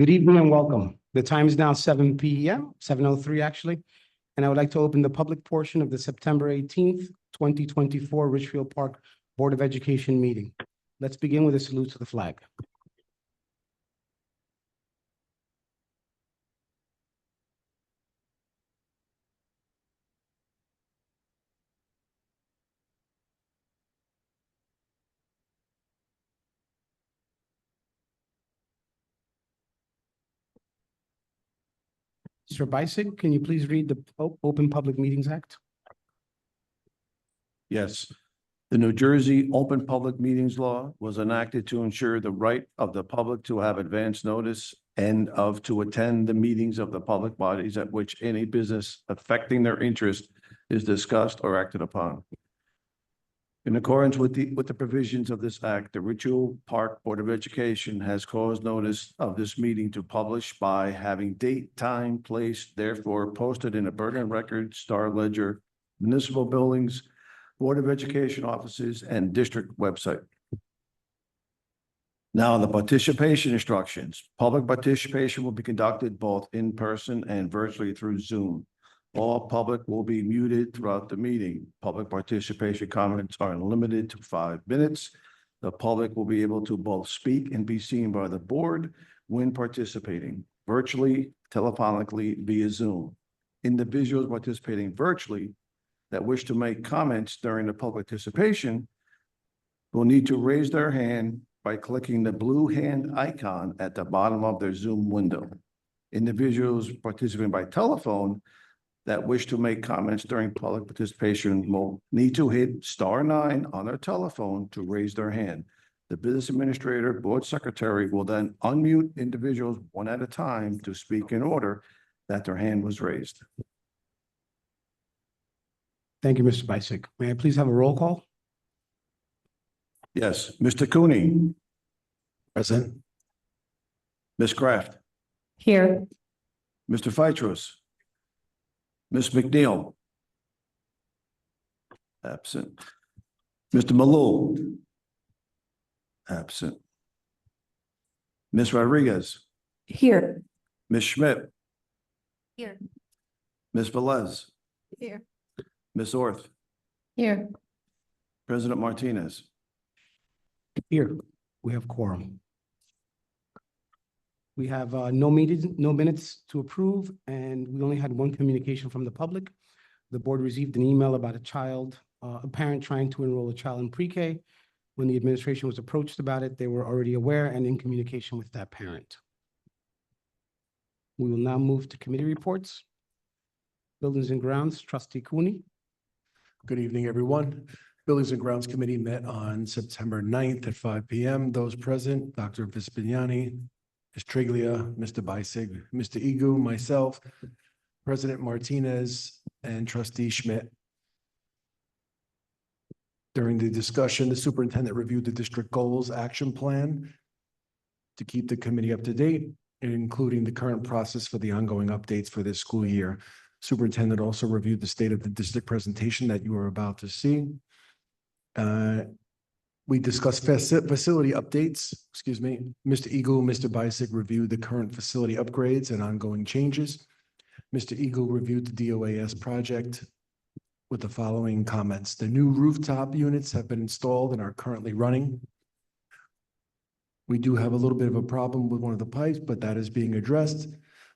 Good evening and welcome. The time is now 7 p.m., 7:03 actually, and I would like to open the public portion of the September 18th, 2024 Richfield Park Board of Education meeting. Let's begin with a salute to the flag. Mr. Bisick, can you please read the Open Public Meetings Act? Yes. The New Jersey Open Public Meetings Law was enacted to ensure the right of the public to have advance notice and to attend the meetings of the public bodies at which any business affecting their interest is discussed or acted upon. In accordance with the provisions of this act, the Richfield Park Board of Education has caused notice of this meeting to publish by having date, time, place, therefore posted in a Bergen Record, Star Ledger, municipal buildings, Board of Education offices, and district website. Now, the participation instructions. Public participation will be conducted both in person and virtually through Zoom. All public will be muted throughout the meeting. Public participation comments are limited to 5 minutes. The public will be able to both speak and be seen by the board when participating virtually, telephonically, via Zoom. Individuals participating virtually that wish to make comments during the public participation will need to raise their hand by clicking the blue hand icon at the bottom of their Zoom window. Individuals participating by telephone that wish to make comments during public participation will need to hit *9 on their telephone to raise their hand. The business administrator, board secretary will then unmute individuals one at a time to speak in order that their hand was raised. Thank you, Mr. Bisick. May I please have a roll call? Yes, Mr. Cooney. Present. Ms. Kraft. Here. Mr. Fitros. Ms. McNeil. Absent. Mr. Malou. Absent. Ms. Rodriguez. Here. Ms. Schmidt. Here. Ms. Velez. Here. Ms. Orth. Here. President Martinez. Here, we have quorum. We have no minutes to approve, and we only had one communication from the public. The board received an email about a parent trying to enroll a child in pre-K. When the administration was approached about it, they were already aware and in communication with that parent. We will now move to committee reports. Buildings and Grounds, Trustee Cooney. Good evening, everyone. Buildings and Grounds Committee met on September 9th at 5 p.m. Those present, Dr. Vispignani, Ms. Triglia, Mr. Bisick, Mr. Igu, myself, President Martinez, and Trustee Schmidt. During the discussion, the superintendent reviewed the district goals action plan to keep the committee up to date, including the current process for the ongoing updates for this school year. Superintendent also reviewed the state of the district presentation that you are about to see. We discussed facility updates, Mr. Eagle, Mr. Bisick reviewed the current facility upgrades and ongoing changes. Mr. Eagle reviewed the DOAS project with the following comments. The new rooftop units have been installed and are currently running. We do have a little bit of a problem with one of the pipes, but that is being addressed.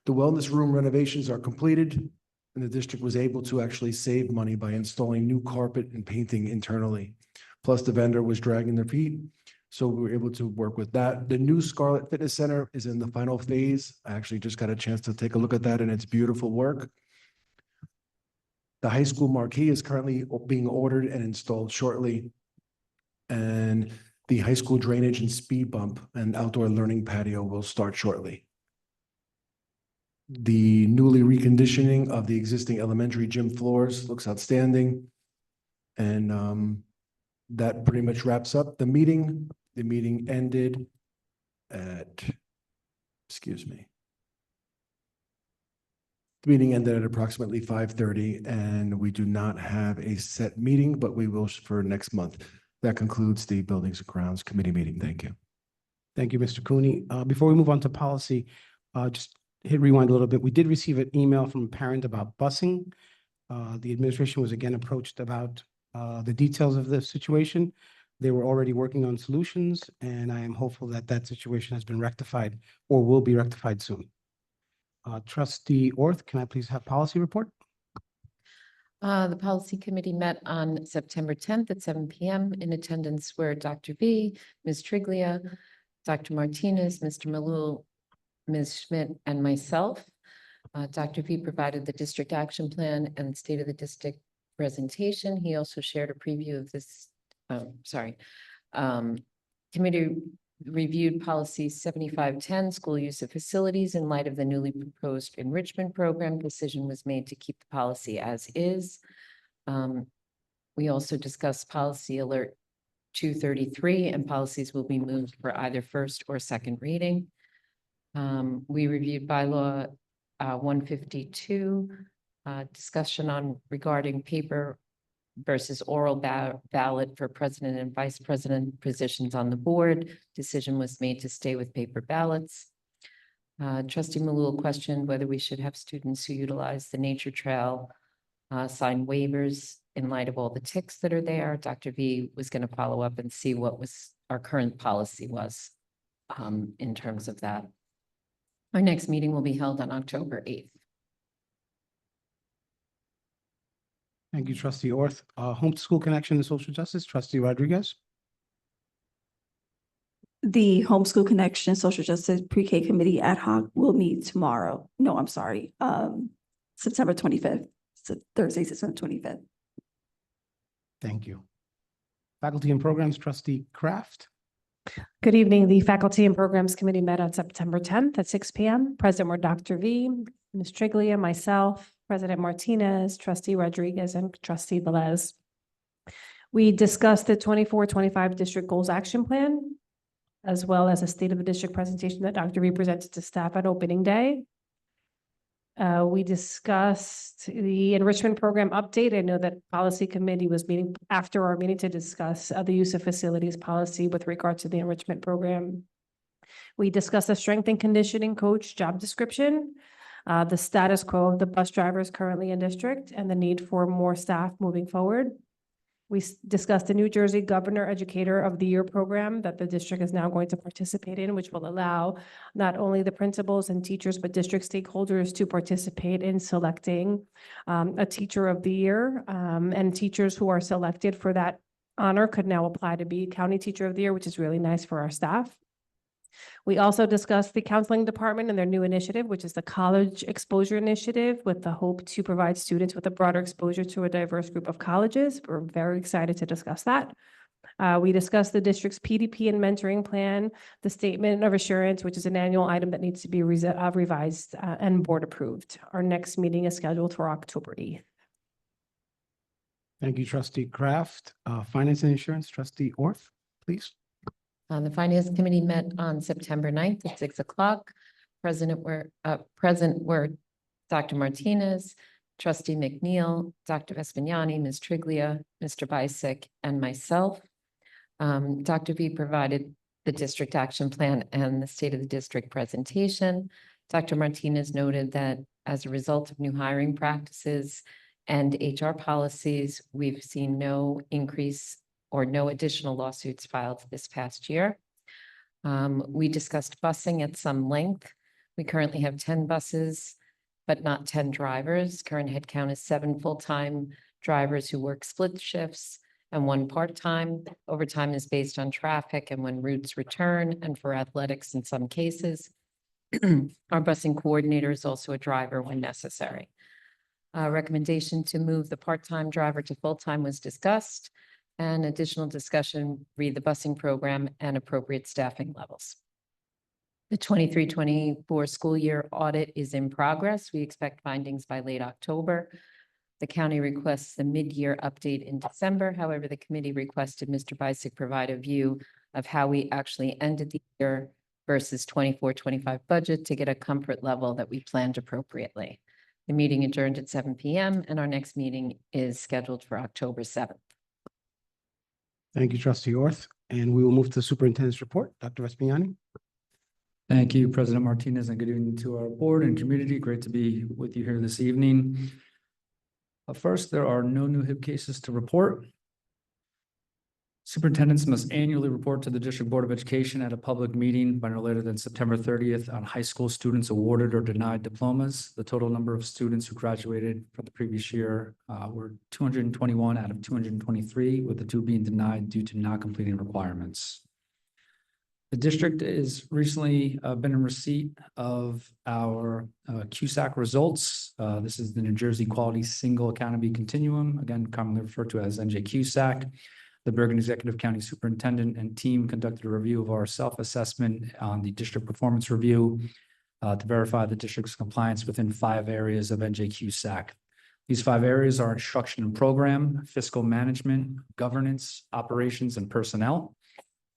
The wellness room renovations are completed, and the district was able to actually save money by installing new carpet and painting internally. Plus, the vendor was dragging their feet, so we were able to work with that. The new Scarlet Fitness Center is in the final phase. I actually just got a chance to take a look at that, and it's beautiful work. The high school marquee is currently being ordered and installed shortly. And the high school drainage and speed bump and outdoor learning patio will start shortly. The newly reconditioning of the existing elementary gym floors looks outstanding. And that pretty much wraps up the meeting. The meeting ended at, The meeting ended at approximately 5:30, and we do not have a set meeting, but we will for next month. That concludes the Buildings and Grounds Committee meeting. Thank you. Thank you, Mr. Cooney. Before we move on to policy, Just hit rewind a little bit. We did receive an email from a parent about busing. The administration was again approached about the details of the situation. They were already working on solutions, and I am hopeful that that situation has been rectified or will be rectified soon. Trustee Orth, can I please have policy report? The policy committee met on September 10th at 7 PM. In attendance were Dr. V, Ms. Triglia, Dr. Martinez, Mr. Malul, Ms. Schmidt, and myself. Dr. V provided the district action plan and state of the district presentation. He also shared a preview of this, committee reviewed policy 7510, school use of facilities in light of the newly proposed enrichment program. Decision was made to keep the policy as is. We also discussed policy alert 233, and policies will be moved for either first or second reading. We reviewed bylaw 152, discussion on regarding paper versus oral ballot for president and vice president positions on the board. Decision was made to stay with paper ballots. Trustee Malul questioned whether we should have students who utilize the nature trail sign waivers in light of all the ticks that are there. Dr. V was going to follow up and see what our current policy was in terms of that. Our next meeting will be held on October 8th. Thank you, Trustee Orth. Homeschool Connection and Social Justice, Trustee Rodriguez. The Homeschool Connection Social Justice Pre-K Committee ad hoc will meet tomorrow. No, I'm sorry, September 25th. So Thursday, September 25th. Thank you. Faculty and Programs, Trustee Kraft. Good evening. The Faculty and Programs Committee met on September 10th at 6 PM. Present were Dr. V, Ms. Triglia, myself, President Martinez, Trustee Rodriguez, and Trustee Velez. We discussed the 24-25 District Goals Action Plan, as well as a State of the District presentation that Dr. V presented to staff at opening day. We discussed the enrichment program update. I know that policy committee was meeting after our meeting to discuss the use of facilities policy with regard to the enrichment program. We discussed the strength and conditioning coach job description, the status quo of the bus drivers currently in district, and the need for more staff moving forward. We discussed the New Jersey Governor Educator of the Year program that the district is now going to participate in, which will allow not only the principals and teachers, but district stakeholders to participate in selecting a Teacher of the Year. And teachers who are selected for that honor could now apply to be County Teacher of the Year, which is really nice for our staff. We also discussed the counseling department and their new initiative, which is the College Exposure Initiative, with the hope to provide students with a broader exposure to a diverse group of colleges. We're very excited to discuss that. We discussed the district's PDP and mentoring plan, the statement of assurance, which is an annual item that needs to be revised and board approved. Our next meeting is scheduled for October 8th. Thank you, Trustee Kraft. Finance and Insurance, Trustee Orth, please. The Finance Committee met on September 9th at 6 o'clock. Present were Dr. Martinez, Trustee McNeil, Dr. Vespignani, Ms. Triglia, Mr. Bisick, and myself. Dr. V provided the district action plan and the state of the district presentation. Dr. Martinez noted that as a result of new hiring practices and HR policies, we've seen no increase or no additional lawsuits filed this past year. We discussed busing at some length. We currently have 10 buses, but not 10 drivers. Current headcount is 7 full-time drivers who work split shifts and 1 part-time. Overtime is based on traffic and when routes return, and for athletics in some cases. Our busing coordinator is also a driver when necessary. Recommendation to move the part-time driver to full-time was discussed, and additional discussion, read the busing program and appropriate staffing levels. The 23-24 school year audit is in progress. We expect findings by late October. The county requests the mid-year update in December. However, the committee requested Mr. Bisick provide a view of how we actually ended the year versus 24-25 budget to get a comfort level that we planned appropriately. The meeting adjourned at 7 PM and our next meeting is scheduled for October 7th. Thank you, Trustee Orth. And we will move to the Superintendent's report. Dr. Vespignani. Thank you, President Martinez, and good evening to our board and community. Great to be with you here this evening. First, there are no new HIB cases to report. Superintendents must annually report to the District Board of Education at a public meeting by no later than September 30th on high school students awarded or denied diplomas. The total number of students who graduated from the previous year were 221 out of 223, with the two being denied due to not completing requirements. The district is recently been in receipt of our CUSAC results. This is the New Jersey Quality Single Academy Continuum, again commonly referred to as NJQSAC. The Bergen Executive County Superintendent and team conducted a review of our self-assessment on the district performance review to verify the district's compliance within 5 areas of NJQSAC. These 5 areas are instruction and program, fiscal management, governance, operations, and personnel.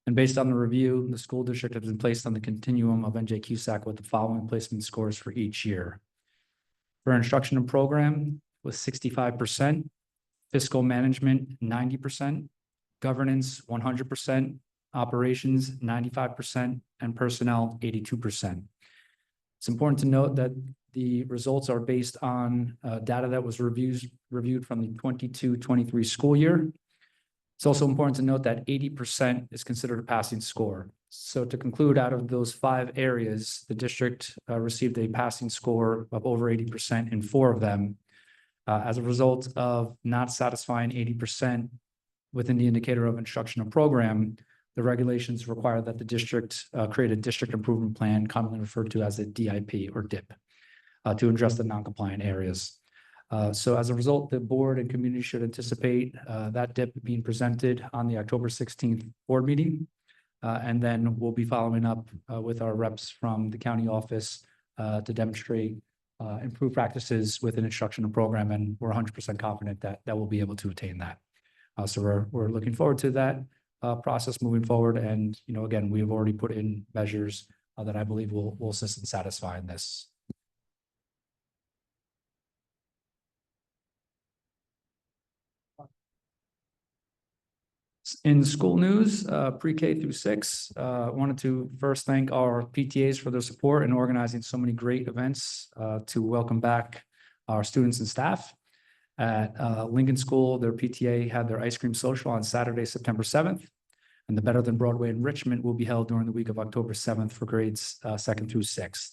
And based on the review, the school district has been placed on the continuum of NJQSAC with the following placement scores for each year. For instruction and program was 65%, fiscal management 90%, governance 100%, operations 95%, and personnel 82%. It's important to note that the results are based on data that was reviewed from the 22-23 school year. It's also important to note that 80% is considered a passing score. So to conclude, out of those 5 areas, the district received a passing score of over 80% in 4 of them. As a result of not satisfying 80% within the indicator of instruction and program, the regulations require that the district create a district improvement plan, commonly referred to as a DIP or DIP, to address the non-compliant areas. So as a result, the board and community should anticipate that DIP being presented on the October 16th board meeting. And then we'll be following up with our reps from the county office to demonstrate improved practices within instruction and program. And we're 100% confident that we'll be able to attain that. So we're looking forward to that process moving forward. And, you know, again, we have already put in measures that I believe will assist in satisfying this. In school news, pre-K through 6, wanted to first thank our PTAs for their support in organizing so many great events to welcome back our students and staff. At Lincoln School, their PTA had their ice cream social on Saturday, September 7th, and the Better Than Broadway enrichment will be held during the week of October 7th for grades 2nd through 6th.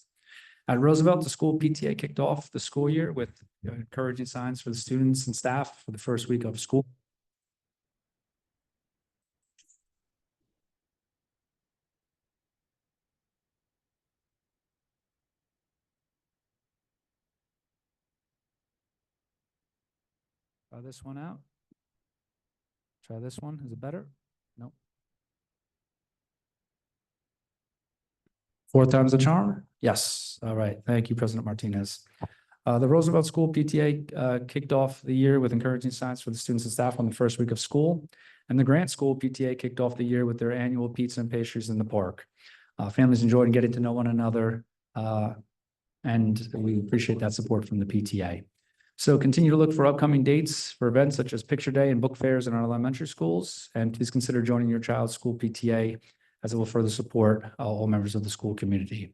At Roosevelt, the school PTA kicked off the school year with encouraging signs for the students and staff for the first week of school. Try this one out. Try this one. Is it better? No. 4 times the charm? Yes. All right. Thank you, President Martinez. The Roosevelt School PTA kicked off the year with encouraging signs for the students and staff on the first week of school. And the Grant School PTA kicked off the year with their annual pizza and pastries in the park. Families enjoyed getting to know one another, and we appreciate that support from the PTA. So continue to look for upcoming dates for events such as Picture Day and book fairs in our elementary schools. And please consider joining your child's school PTA, as it will further support all members of the school community.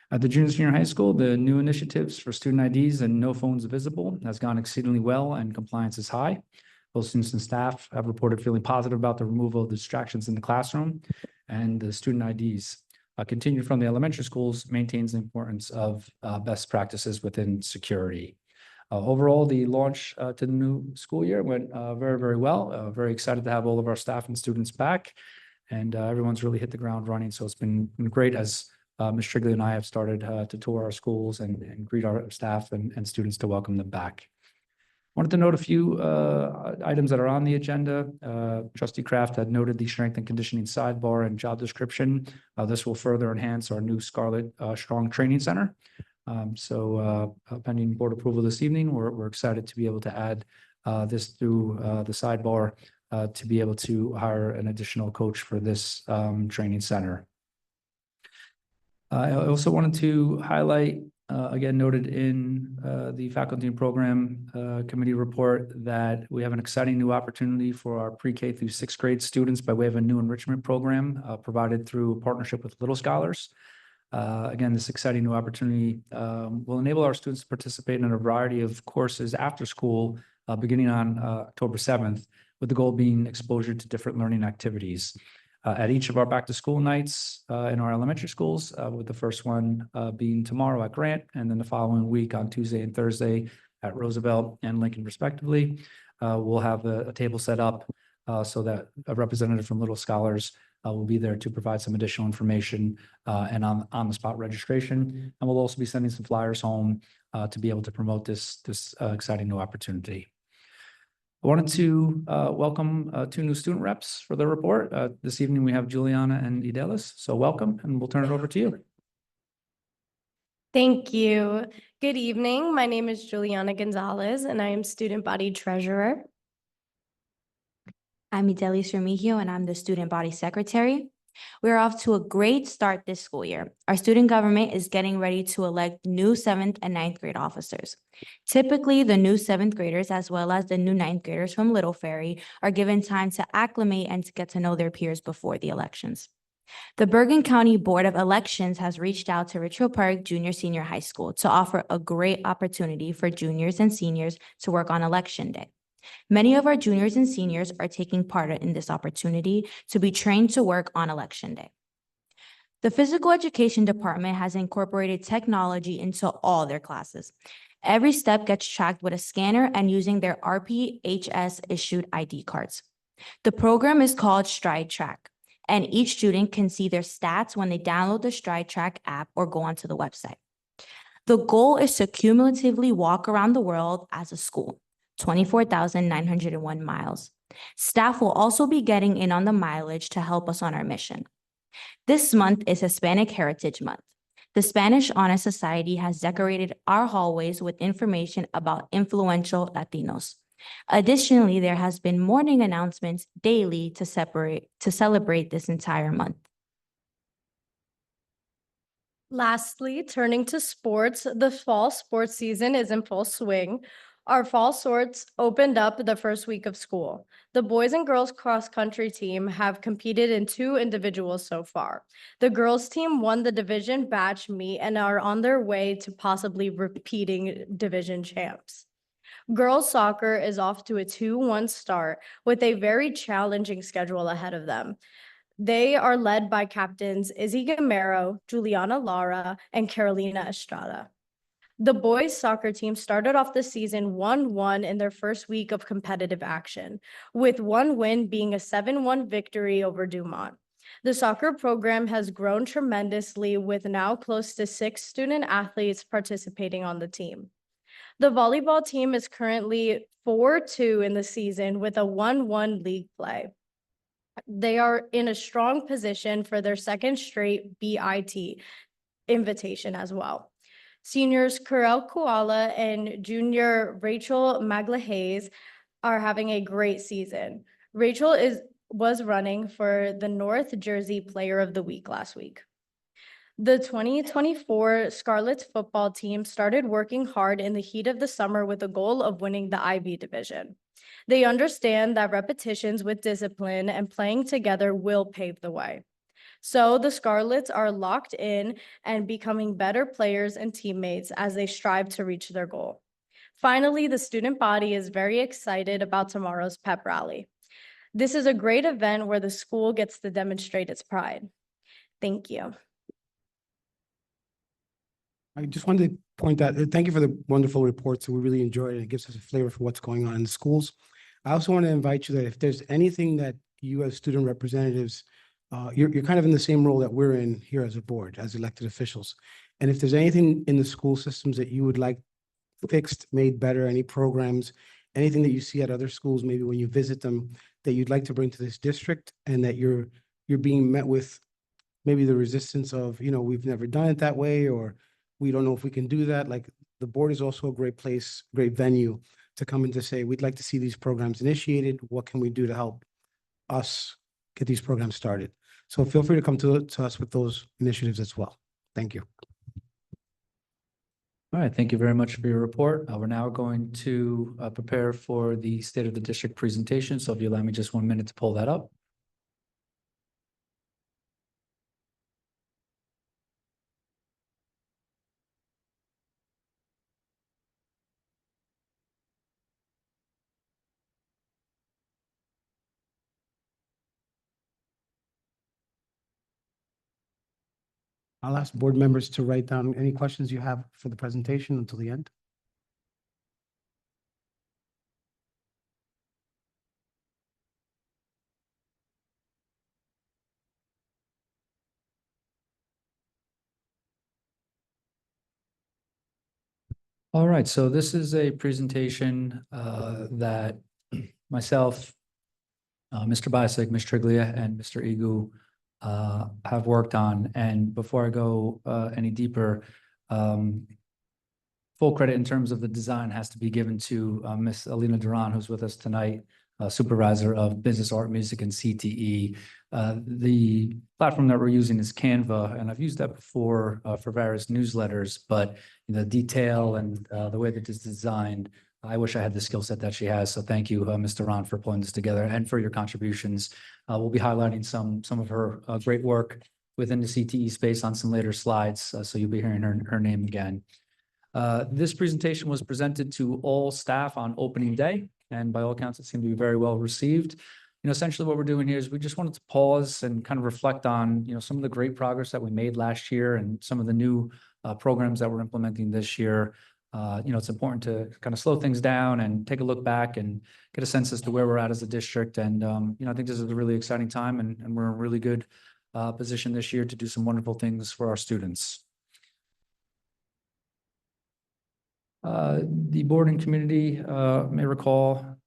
At the junior senior high school, the new initiatives for student IDs and no phones visible has gone exceedingly well and compliance is high. Both students and staff have reported feeling positive about the removal of distractions in the classroom, and the student IDs continued from the elementary schools maintains the importance of best practices within security. Overall, the launch to the new school year went very, very well. Very excited to have all of our staff and students back, and everyone's really hit the ground running. So it's been great as Ms. Trigley and I have started to tour our schools and greet our staff and students to welcome them back. Wanted to note a few items that are on the agenda. Trustee Kraft had noted the strength and conditioning sidebar and job description. This will further enhance our new Scarlet Strong Training Center. So pending board approval this evening, we're excited to be able to add this through the sidebar to be able to hire an additional coach for this training center. I also wanted to highlight, again, noted in the faculty and program committee report, that we have an exciting new opportunity for our pre-K through 6th grade students by way of a new enrichment program provided through a partnership with Little Scholars. Again, this exciting new opportunity will enable our students to participate in a variety of courses after school, beginning on October 7th, with the goal being exposure to different learning activities. At each of our back-to-school nights in our elementary schools, with the first one being tomorrow at Grant, and then the following week on Tuesday and Thursday at Roosevelt and Lincoln respectively. We'll have a table set up so that a representative from Little Scholars will be there to provide some additional information and on-the-spot registration. And we'll also be sending some flyers home to be able to promote this exciting new opportunity. I wanted to welcome two new student reps for the report. This evening, we have Juliana and Idelis. So welcome, and we'll turn it over to you. Thank you. Good evening. My name is Juliana Gonzalez, and I am student body treasurer. I'm Idelis Remigio, and I'm the student body secretary. We're off to a great start this school year. Our student government is getting ready to elect new 7th and 9th grade officers. Typically, the new 7th graders, as well as the new 9th graders from Little Ferry, are given time to acclimate and to get to know their peers before the elections. The Bergen County Board of Elections has reached out to Ridgefield Park Junior Senior High School to offer a great opportunity for juniors and seniors to work on Election Day. Many of our juniors and seniors are taking part in this opportunity to be trained to work on Election Day. The physical education department has incorporated technology into all their classes. Every step gets tracked with a scanner and using their RPHS issued ID cards. The program is called Stride Track, and each student can see their stats when they download the Stride Track app or go onto the website. The goal is to cumulatively walk around the world as a school. 24,901 miles. Staff will also be getting in on the mileage to help us on our mission. This month is Hispanic Heritage Month. The Spanish Honor Society has decorated our hallways with information about influential Latinos. Additionally, there has been morning announcements daily to celebrate this entire month. Lastly, turning to sports, the fall sports season is in full swing. Our fall sports opened up the first week of school. The boys and girls cross-country team have competed in 2 individuals so far. The girls team won the division batch meet and are on their way to possibly repeating division champs. Girls soccer is off to a 2-1 start with a very challenging schedule ahead of them. They are led by captains Izzy Gamero, Juliana Lara, and Carolina Estrada. The boys soccer team started off the season 1-1 in their first week of competitive action, with one win being a 7-1 victory over Dumont. The soccer program has grown tremendously with now close to 6 student athletes participating on the team. The volleyball team is currently 4-2 in the season with a 1-1 league play. They are in a strong position for their second straight BIT invitation as well. Seniors Karel Koala and junior Rachel Maglahays are having a great season. Rachel was running for the North Jersey Player of the Week last week. The 2024 Scarlets football team started working hard in the heat of the summer with the goal of winning the IB division. They understand that repetitions with discipline and playing together will pave the way. So the Scarlets are locked in and becoming better players and teammates as they strive to reach their goal. Finally, the student body is very excited about tomorrow's pep rally. This is a great event where the school gets to demonstrate its pride. Thank you. I just wanted to point out, thank you for the wonderful reports. We really enjoyed it. It gives us a flavor for what's going on in the schools. I also want to invite you that if there's anything that you as student representatives, you're kind of in the same role that we're in here as a board, as elected officials. And if there's anything in the school systems that you would like fixed, made better, any programs, anything that you see at other schools, maybe when you visit them, that you'd like to bring to this district, and that you're being met with maybe the resistance of, we've never done it that way, or we don't know if we can do that. Like, the board is also a great place, great venue to come in to say, we'd like to see these programs initiated. What can we do to help us get these programs started? So feel free to come to us with those initiatives as well. Thank you. All right, thank you very much for your report. We're now going to prepare for the State of the District presentation. So if you allow me just 1 minute to pull that up. I'll ask board members to write down any questions you have for the presentation until the end. All right, so this is a presentation that myself, Mr. Bisick, Ms. Triglia, and Mr. Igu have worked on. And before I go any deeper, full credit in terms of the design has to be given to Ms. Alina Duran, who's with us tonight, Supervisor of Business, Art, Music, and CTE. The platform that we're using is Canva, and I've used that before for various newsletters, but the detail and the way that it's designed, I wish I had the skill set that she has. So thank you, Ms. Duran, for pulling this together and for your contributions. We'll be highlighting some of her great work within the CTE space on some later slides, so you'll be hearing her name again. This presentation was presented to all staff on opening day, and by all accounts, it seemed to be very well received. Essentially what we're doing here is we just wanted to pause and kind of reflect on, some of the great progress that we made last year and some of the new programs that we're implementing this year. It's important to kind of slow things down and take a look back and get a sense as to where we're at as a district. And, I think this is a really exciting time, and we're in a really good position this year to do some wonderful things for our students. The board and community may recall.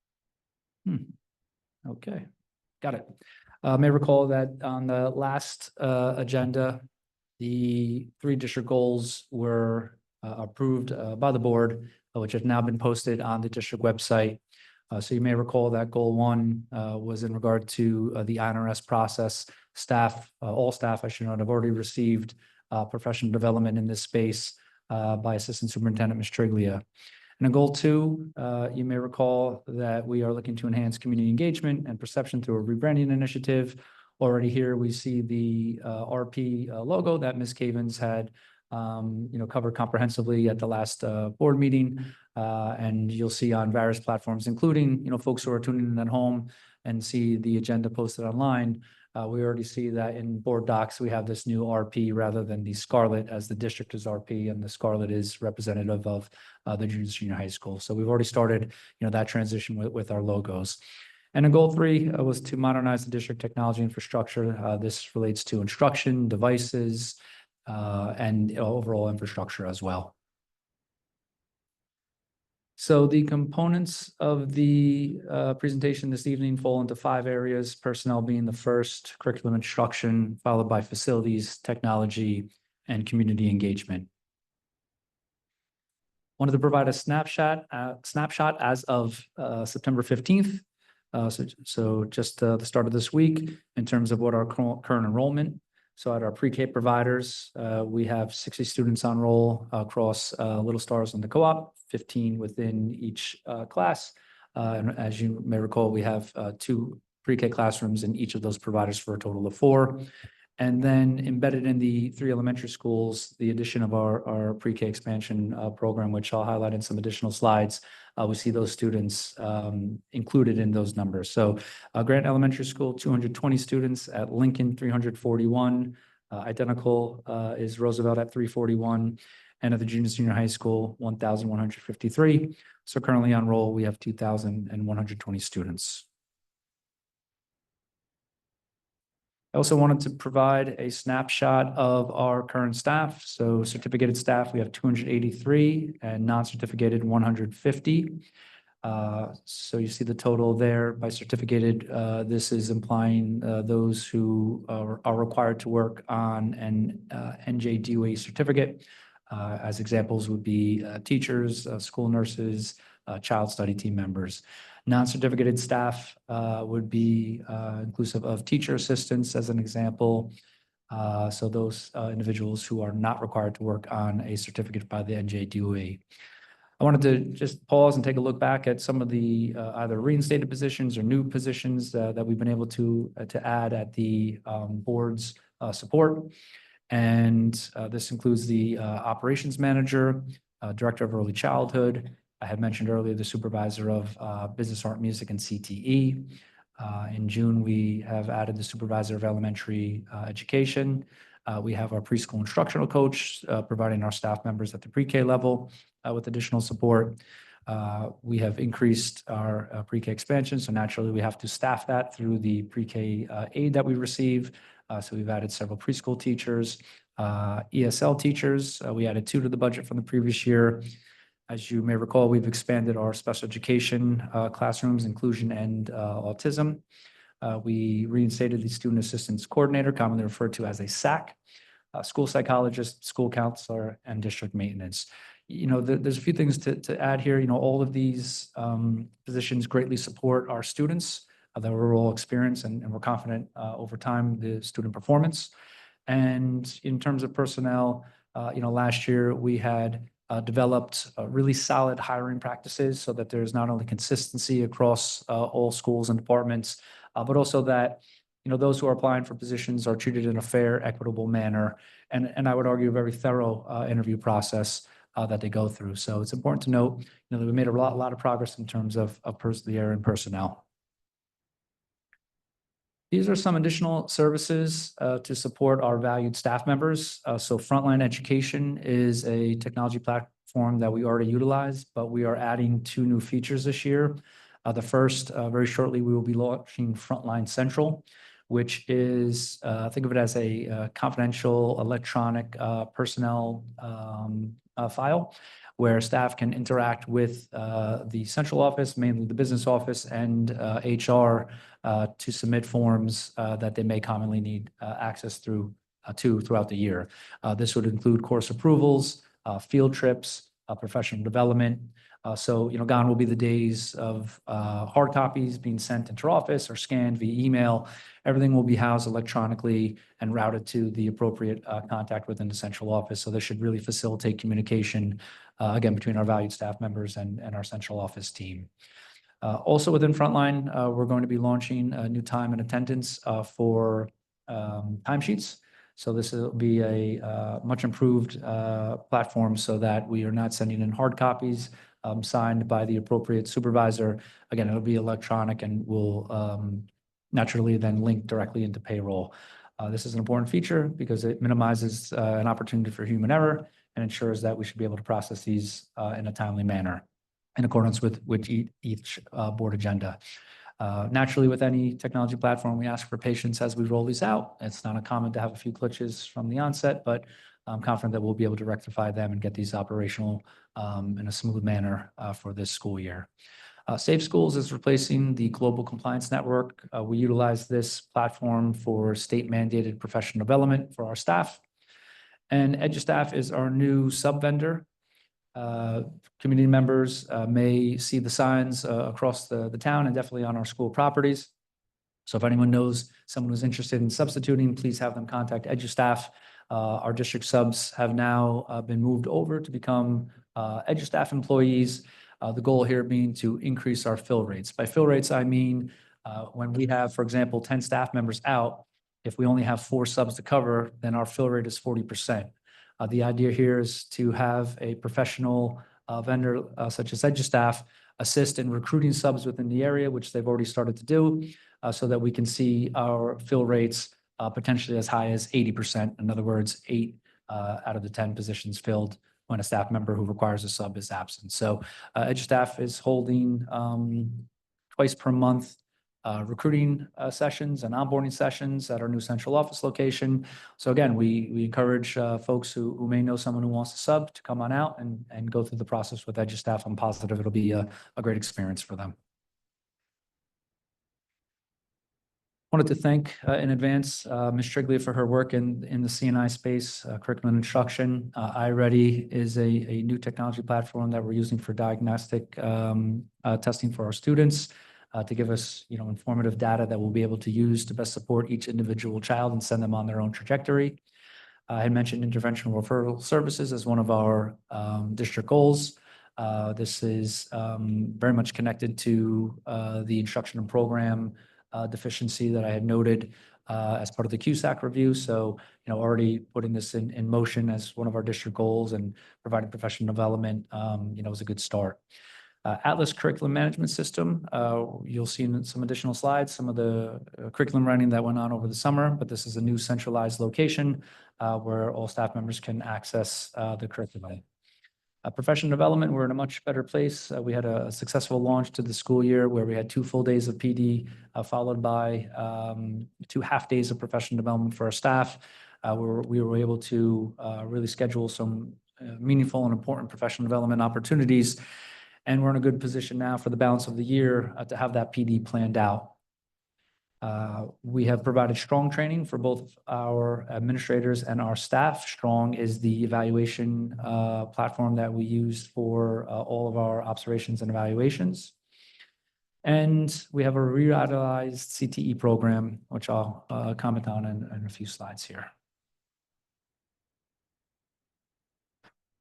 Okay, got it. May recall that on the last agenda, the 3 district goals were approved by the board, which have now been posted on the district website. So you may recall that goal 1 was in regard to the INRS process. Staff, all staff, I should note, have already received professional development in this space by Assistant Superintendent Ms. Triglia. And in goal 2, you may recall that we are looking to enhance community engagement and perception through a rebranding initiative. Already here, we see the RP logo that Ms. Cavens had covered comprehensively at the last board meeting. And you'll see on various platforms, including, folks who are tuning in at home and see the agenda posted online. We already see that in board docs, we have this new RP rather than the scarlet, as the district is RP and the scarlet is representative of the junior high school. So we've already started, that transition with our logos. And in goal 3 was to modernize the district technology infrastructure. This relates to instruction, devices, and overall infrastructure as well. So the components of the presentation this evening fall into 5 areas, personnel being the first, curriculum instruction, followed by facilities, technology, and community engagement. Wanted to provide a snapshot as of September 15th. So just the start of this week in terms of what our current enrollment. So at our pre-K providers, we have 60 students on roll across Little Stars and the Co-op, 15 within each class. And as you may recall, we have 2 pre-K classrooms in each of those providers for a total of 4. And then embedded in the 3 elementary schools, the addition of our pre-K expansion program, which I'll highlight in some additional slides. We see those students included in those numbers. So Grant Elementary School, 220 students; at Lincoln, 341. Identical is Roosevelt at 341. And at the junior high school, 1,153. So currently on roll, we have 2,120 students. I also wanted to provide a snapshot of our current staff. So certificated staff, we have 283, and non-certificated 150. So you see the total there. By certificated, this is implying those who are required to work on an NJDOE certificate. As examples would be teachers, school nurses, child study team members. Non-certificated staff would be inclusive of teacher assistants as an example. So those individuals who are not required to work on a certificate by the NJDOE. I wanted to just pause and take a look back at some of the either reinstated positions or new positions that we've been able to add at the board's support. And this includes the operations manager, director of early childhood. I had mentioned earlier the supervisor of business, art, music, and CTE. In June, we have added the supervisor of elementary education. We have our preschool instructional coach providing our staff members at the pre-K level with additional support. We have increased our pre-K expansion, so naturally we have to staff that through the pre-K aid that we receive. So we've added several preschool teachers, ESL teachers. We added 2 to the budget from the previous year. As you may recall, we've expanded our special education classrooms, inclusion and autism. We reinstated the student assistance coordinator, commonly referred to as a SAC, school psychologist, school counselor, and district maintenance. There's a few things to add here. All of these positions greatly support our students that we're all experience, and we're confident over time the student performance. And in terms of personnel, last year we had developed really solid hiring practices so that there's not only consistency across all schools and departments, but also that those who are applying for positions are treated in a fair, equitable manner, and I would argue a very thorough interview process that they go through. So it's important to note, that we made a lot of progress in terms of the area and personnel. These are some additional services to support our valued staff members. So Frontline Education is a technology platform that we already utilize, but we are adding 2 new features this year. The first, very shortly, we will be launching Frontline Central, which is, think of it as a confidential electronic personnel file where staff can interact with the central office, mainly the business office, and HR to submit forms that they may commonly need access to throughout the year. This would include course approvals, field trips, professional development. So, gone will be the days of hard copies being sent into office or scanned via email. Everything will be housed electronically and routed to the appropriate contact within the central office. So this should really facilitate communication, again, between our valued staff members and our central office team. Also within Frontline, we're going to be launching a new time and attendance for timesheets. So this will be a much improved platform so that we are not sending in hard copies signed by the appropriate supervisor. Again, it'll be electronic and will naturally then link directly into payroll. This is an important feature because it minimizes an opportunity for human error and ensures that we should be able to process these in a timely manner in accordance with each board agenda. Naturally, with any technology platform, we ask for patience as we roll these out. It's not uncommon to have a few glitches from the onset, but I'm confident that we'll be able to rectify them and get these operational in a smooth manner for this school year. Safe Schools is replacing the Global Compliance Network. We utilize this platform for state-mandated professional development for our staff. And EduStaff is our new sub-vendor. Community members may see the signs across the town and definitely on our school properties. So if anyone knows someone who's interested in substituting, please have them contact EduStaff. Our district subs have now been moved over to become EduStaff employees. The goal here being to increase our fill rates. By fill rates, I mean when we have, for example, 10 staff members out, if we only have 4 subs to cover, then our fill rate is 40%. The idea here is to have a professional vendor such as EduStaff assist in recruiting subs within the area, which they've already started to do, so that we can see our fill rates potentially as high as 80%. In other words, 8 out of the 10 positions filled when a staff member who requires a sub is absent. So EduStaff is holding twice per month recruiting sessions and onboarding sessions at our new central office location. So again, we encourage folks who may know someone who wants to sub to come on out and go through the process with EduStaff. I'm positive it'll be a great experience for them. Wanted to thank in advance Ms. Triglia for her work in the C&I space, curriculum instruction. iReady is a new technology platform that we're using for diagnostic testing for our students to give us, informative data that we'll be able to use to best support each individual child and send them on their own trajectory. I had mentioned interventional referral services as one of our district goals. This is very much connected to the instruction and program deficiency that I had noted as part of the QSAC review. So, already putting this in motion as one of our district goals and providing professional development, is a good start. Atlas Curriculum Management System, you'll see in some additional slides, some of the curriculum writing that went on over the summer, but this is a new centralized location where all staff members can access the curriculum. Professional development, we're in a much better place. We had a successful launch to the school year where we had 2 full days of PD, followed by 2 half days of professional development for our staff. We were able to really schedule some meaningful and important professional development opportunities. And we're in a good position now for the balance of the year to have that PD planned out. We have provided strong training for both our administrators and our staff. Strong is the evaluation platform that we use for all of our observations and evaluations. And we have a revitalized CTE program, which I'll comment on in a few slides here.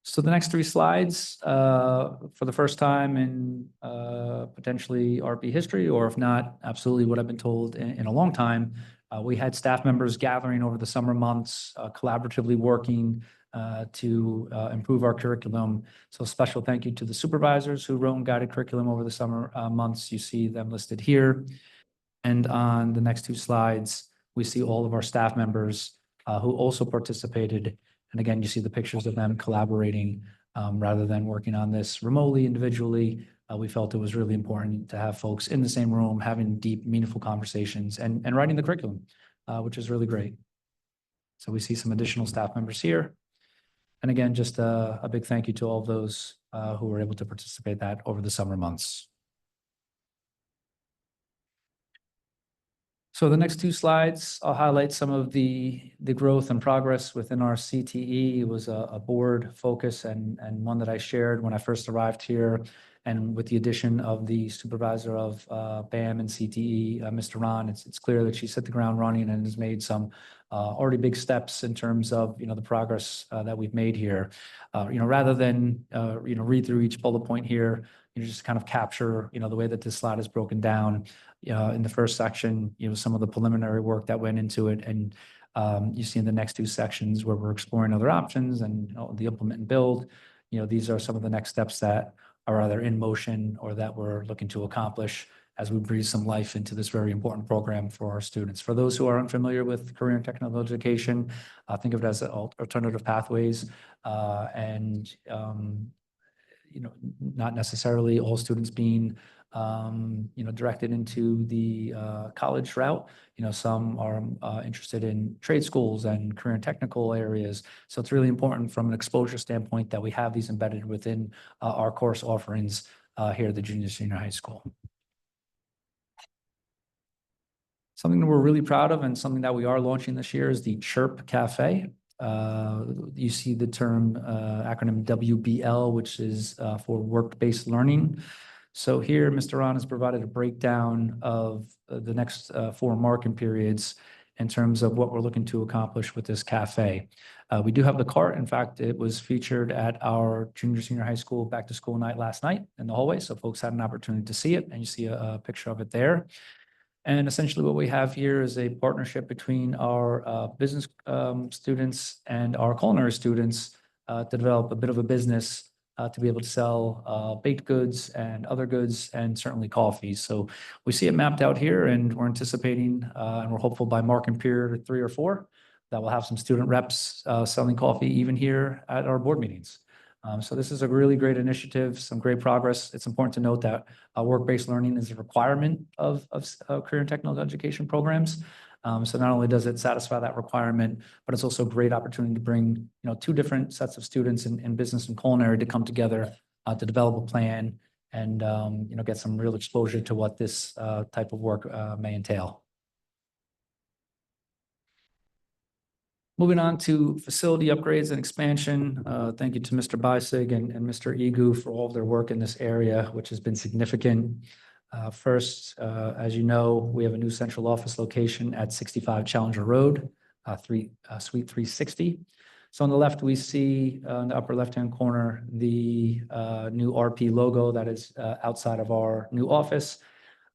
So the next 3 slides, for the first time in potentially RP history, or if not, absolutely what I've been told in a long time, we had staff members gathering over the summer months, collaboratively working to improve our curriculum. So special thank you to the supervisors who wrote and guided curriculum over the summer months. You see them listed here. And on the next 2 slides, we see all of our staff members who also participated. And again, you see the pictures of them collaborating rather than working on this remotely, individually. We felt it was really important to have folks in the same room, having deep, meaningful conversations and writing the curriculum, which is really great. So we see some additional staff members here. And again, just a big thank you to all of those who were able to participate that over the summer months. So the next 2 slides, I'll highlight some of the growth and progress within our CTE. It was a board focus and one that I shared when I first arrived here. And with the addition of the supervisor of BAM and CTE, Mr. Ron, it's clear that she's hit the ground running and has made some already big steps in terms of, the progress that we've made here. Rather than, read through each bullet point here, just kind of capture, the way that this slide is broken down. In the first section, some of the preliminary work that went into it. And you see in the next 2 sections where we're exploring other options and the implement and build, these are some of the next steps that are either in motion or that we're looking to accomplish as we breathe some life into this very important program for our students. For those who are unfamiliar with career and technical education, think of it as alternative pathways not necessarily all students being directed into the college route. Some are interested in trade schools and career and technical areas. So it's really important from an exposure standpoint that we have these embedded within our course offerings here at the junior senior high school. Something that we're really proud of and something that we are launching this year is the Chirp Cafe. You see the term acronym WBL, which is for work-based learning. So here, Mr. Ron has provided a breakdown of the next 4 marking periods in terms of what we're looking to accomplish with this cafe. We do have the cart. In fact, it was featured at our junior senior high school back to school night last night in the hallway. So folks had an opportunity to see it, and you see a picture of it there. And essentially what we have here is a partnership between our business students and our culinary students to develop a bit of a business to be able to sell baked goods and other goods and certainly coffee. So we see it mapped out here, and we're anticipating and we're hopeful by marking period 3 or 4 that we'll have some student reps selling coffee even here at our board meetings. So this is a really great initiative, some great progress. It's important to note that work-based learning is a requirement of career and technical education programs. So not only does it satisfy that requirement, but it's also a great opportunity to bring 2 different sets of students in business and culinary to come together to develop a plan and get some real exposure to what this type of work may entail. Moving on to facility upgrades and expansion. Thank you to Mr. Bisig and Mr. Igu for all of their work in this area, which has been significant. First, as you know, we have a new central office location at 65 Challenger Road, Suite 360. So on the left, we see in the upper left-hand corner, the new RP logo that is outside of our new office.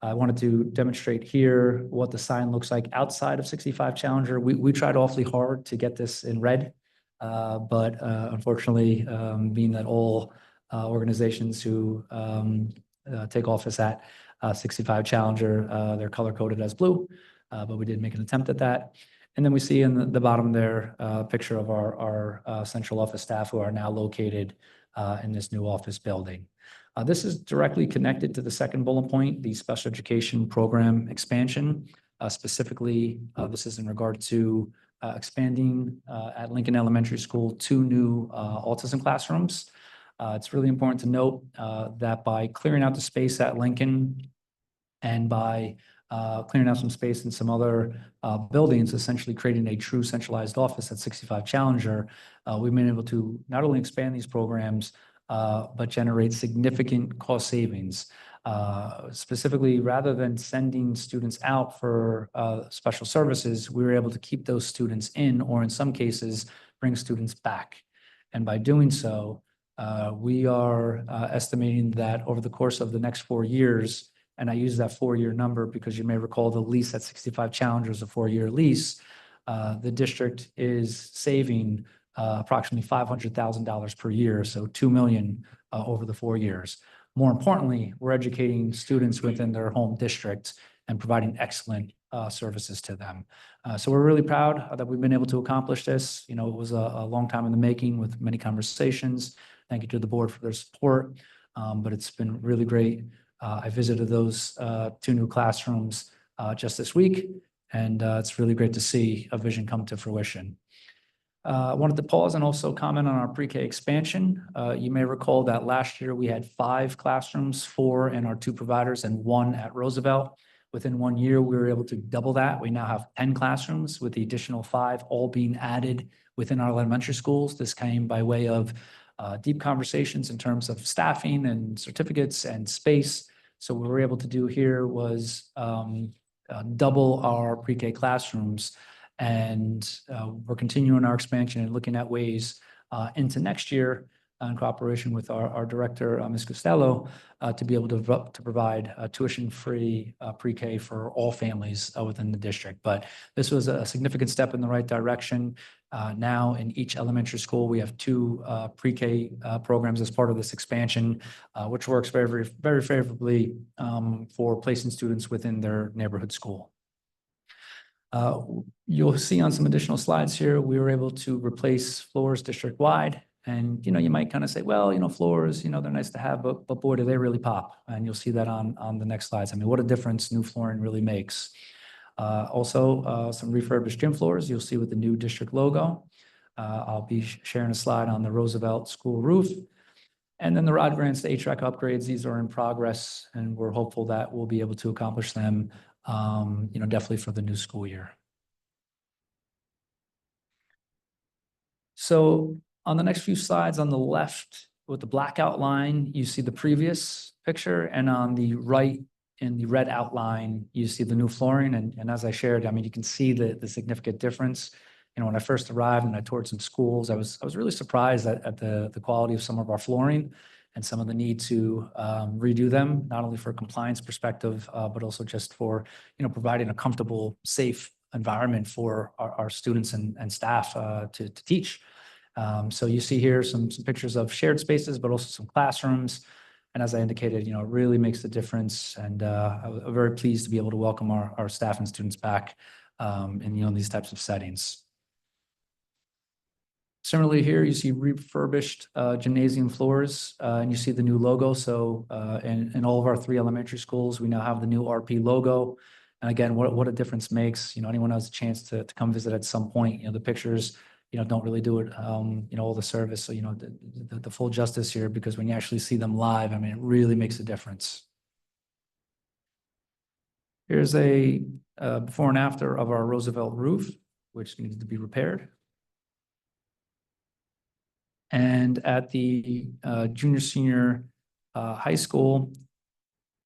I wanted to demonstrate here what the sign looks like outside of 65 Challenger. We tried awfully hard to get this in red, but unfortunately, being that all organizations who take office at 65 Challenger. They're color coded as blue, but we did make an attempt at that. And then we see in the bottom there, a picture of our central office staff who are now located in this new office building. This is directly connected to the second bullet point, the special education program expansion. Specifically, this is in regard to expanding at Lincoln Elementary School 2 new autism classrooms. It's really important to note that by clearing out the space at Lincoln and by clearing out some space in some other buildings, essentially creating a true centralized office at 65 Challenger, we've been able to not only expand these programs, but generate significant cost savings. Specifically, rather than sending students out for special services, we were able to keep those students in, or in some cases, bring students back. And by doing so, we are estimating that over the course of the next 4 years, and I use that 4-year number because you may recall the lease at 65 Challenger is a 4-year lease, the district is saving approximately $500,000 per year, so $2 million over the 4 years. More importantly, we're educating students within their home district and providing excellent services to them. So we're really proud that we've been able to accomplish this. You know, it was a long time in the making with many conversations. Thank you to the board for their support, but it's been really great. I visited those 2 new classrooms just this week, and it's really great to see a vision come to fruition. I wanted to pause and also comment on our pre-K expansion. You may recall that last year we had 5 classrooms, 4 in our 2 providers and 1 at Roosevelt. Within 1 year, we were able to double that. We now have 10 classrooms with the additional 5 all being added within our elementary schools. This came by way of deep conversations in terms of staffing and certificates and space. So what we were able to do here was double our pre-K classrooms. And we're continuing our expansion and looking at ways into next year in cooperation with our director, Ms. Costello, to be able to provide tuition-free pre-K for all families within the district. But this was a significant step in the right direction. Now in each elementary school, we have 2 pre-K programs as part of this expansion, which works very, very favorably for placing students within their neighborhood school. You'll see on some additional slides here, we were able to replace floors district-wide. And, you know, you might kind of say, well, you know, floors, you know, they're nice to have, but boy, do they really pop. And you'll see that on the next slides. I mean, what a difference new flooring really makes. Also, some refurbished gym floors you'll see with the new district logo. I'll be sharing a slide on the Roosevelt School roof. And then the rod grants, the HVAC upgrades, these are in progress, and we're hopeful that we'll be able to accomplish them, you know, definitely for the new school year. So on the next few slides on the left with the black outline, you see the previous picture, and on the right in the red outline, you see the new flooring. And as I shared, I mean, you can see the significant difference. You know, when I first arrived and I toured some schools, I was really surprised at the quality of some of our flooring and some of the need to redo them, not only for a compliance perspective, but also just for, you know, providing a comfortable, safe environment for our students and staff to teach. So you see here some pictures of shared spaces, but also some classrooms. And as I indicated, you know, it really makes a difference. And I'm very pleased to be able to welcome our staff and students back in, you know, these types of settings. Similarly here, you see refurbished gymnasium floors, and you see the new logo. So in all of our 3 elementary schools, we now have the new RP logo. And again, what a difference makes. You know, anyone has a chance to come visit at some point. You know, the pictures, you know, don't really do it, you know, all the service. So, you know, the full justice here, because when you actually see them live, I mean, it really makes a difference. Here's a before and after of our Roosevelt roof, which needs to be repaired. And at the junior, senior high school,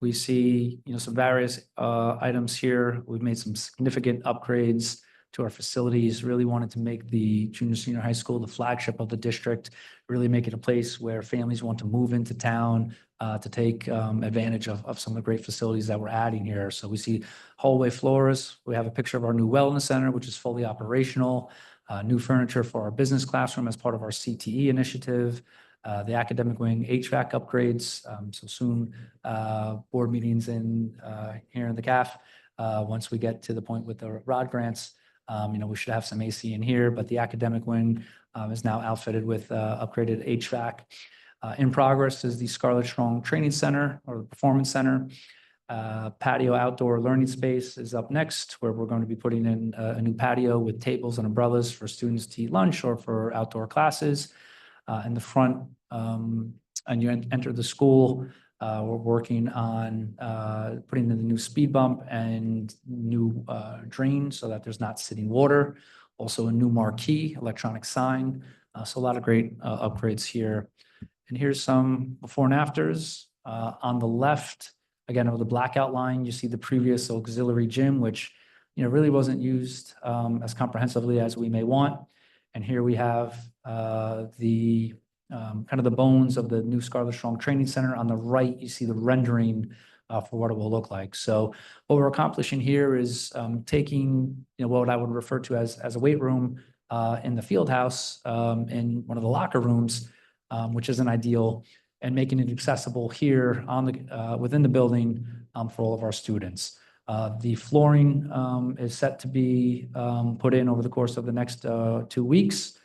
we see, you know, some various items here. We've made some significant upgrades to our facilities, really wanted to make the junior, senior high school the flagship of the district, really make it a place where families want to move into town to take advantage of some of the great facilities that we're adding here. So we see hallway floors. We have a picture of our new wellness center, which is fully operational. New furniture for our business classroom as part of our CTE initiative. The academic wing HVAC upgrades, so soon, board meetings here in the CAF. Once we get to the point with the ROD grants, we should have some AC in here, but the academic wing is now outfitted with upgraded HVAC. In progress is the Scarlet Strong Training Center or the Performance Center. Patio outdoor learning space is up next, where we're going to be putting in a new patio with tables and umbrellas for students to eat lunch or for outdoor classes. In the front, and you enter the school, we're working on putting in the new speed bump and new drain so that there's not sitting water. Also a new marquee, electronic sign. So a lot of great upgrades here. And here's some before and afters. On the left, again, over the blackout line, you see the previous auxiliary gym, which really wasn't used as comprehensively as we may want. And here we have the kind of the bones of the new Scarlet Strong Training Center. On the right, you see the rendering for what it will look like. So what we're accomplishing here is taking what I would refer to as a weight room in the field house in one of the locker rooms, which isn't ideal, and making it accessible here within the building for all of our students. The flooring is set to be put in over the course of the next 2 weeks.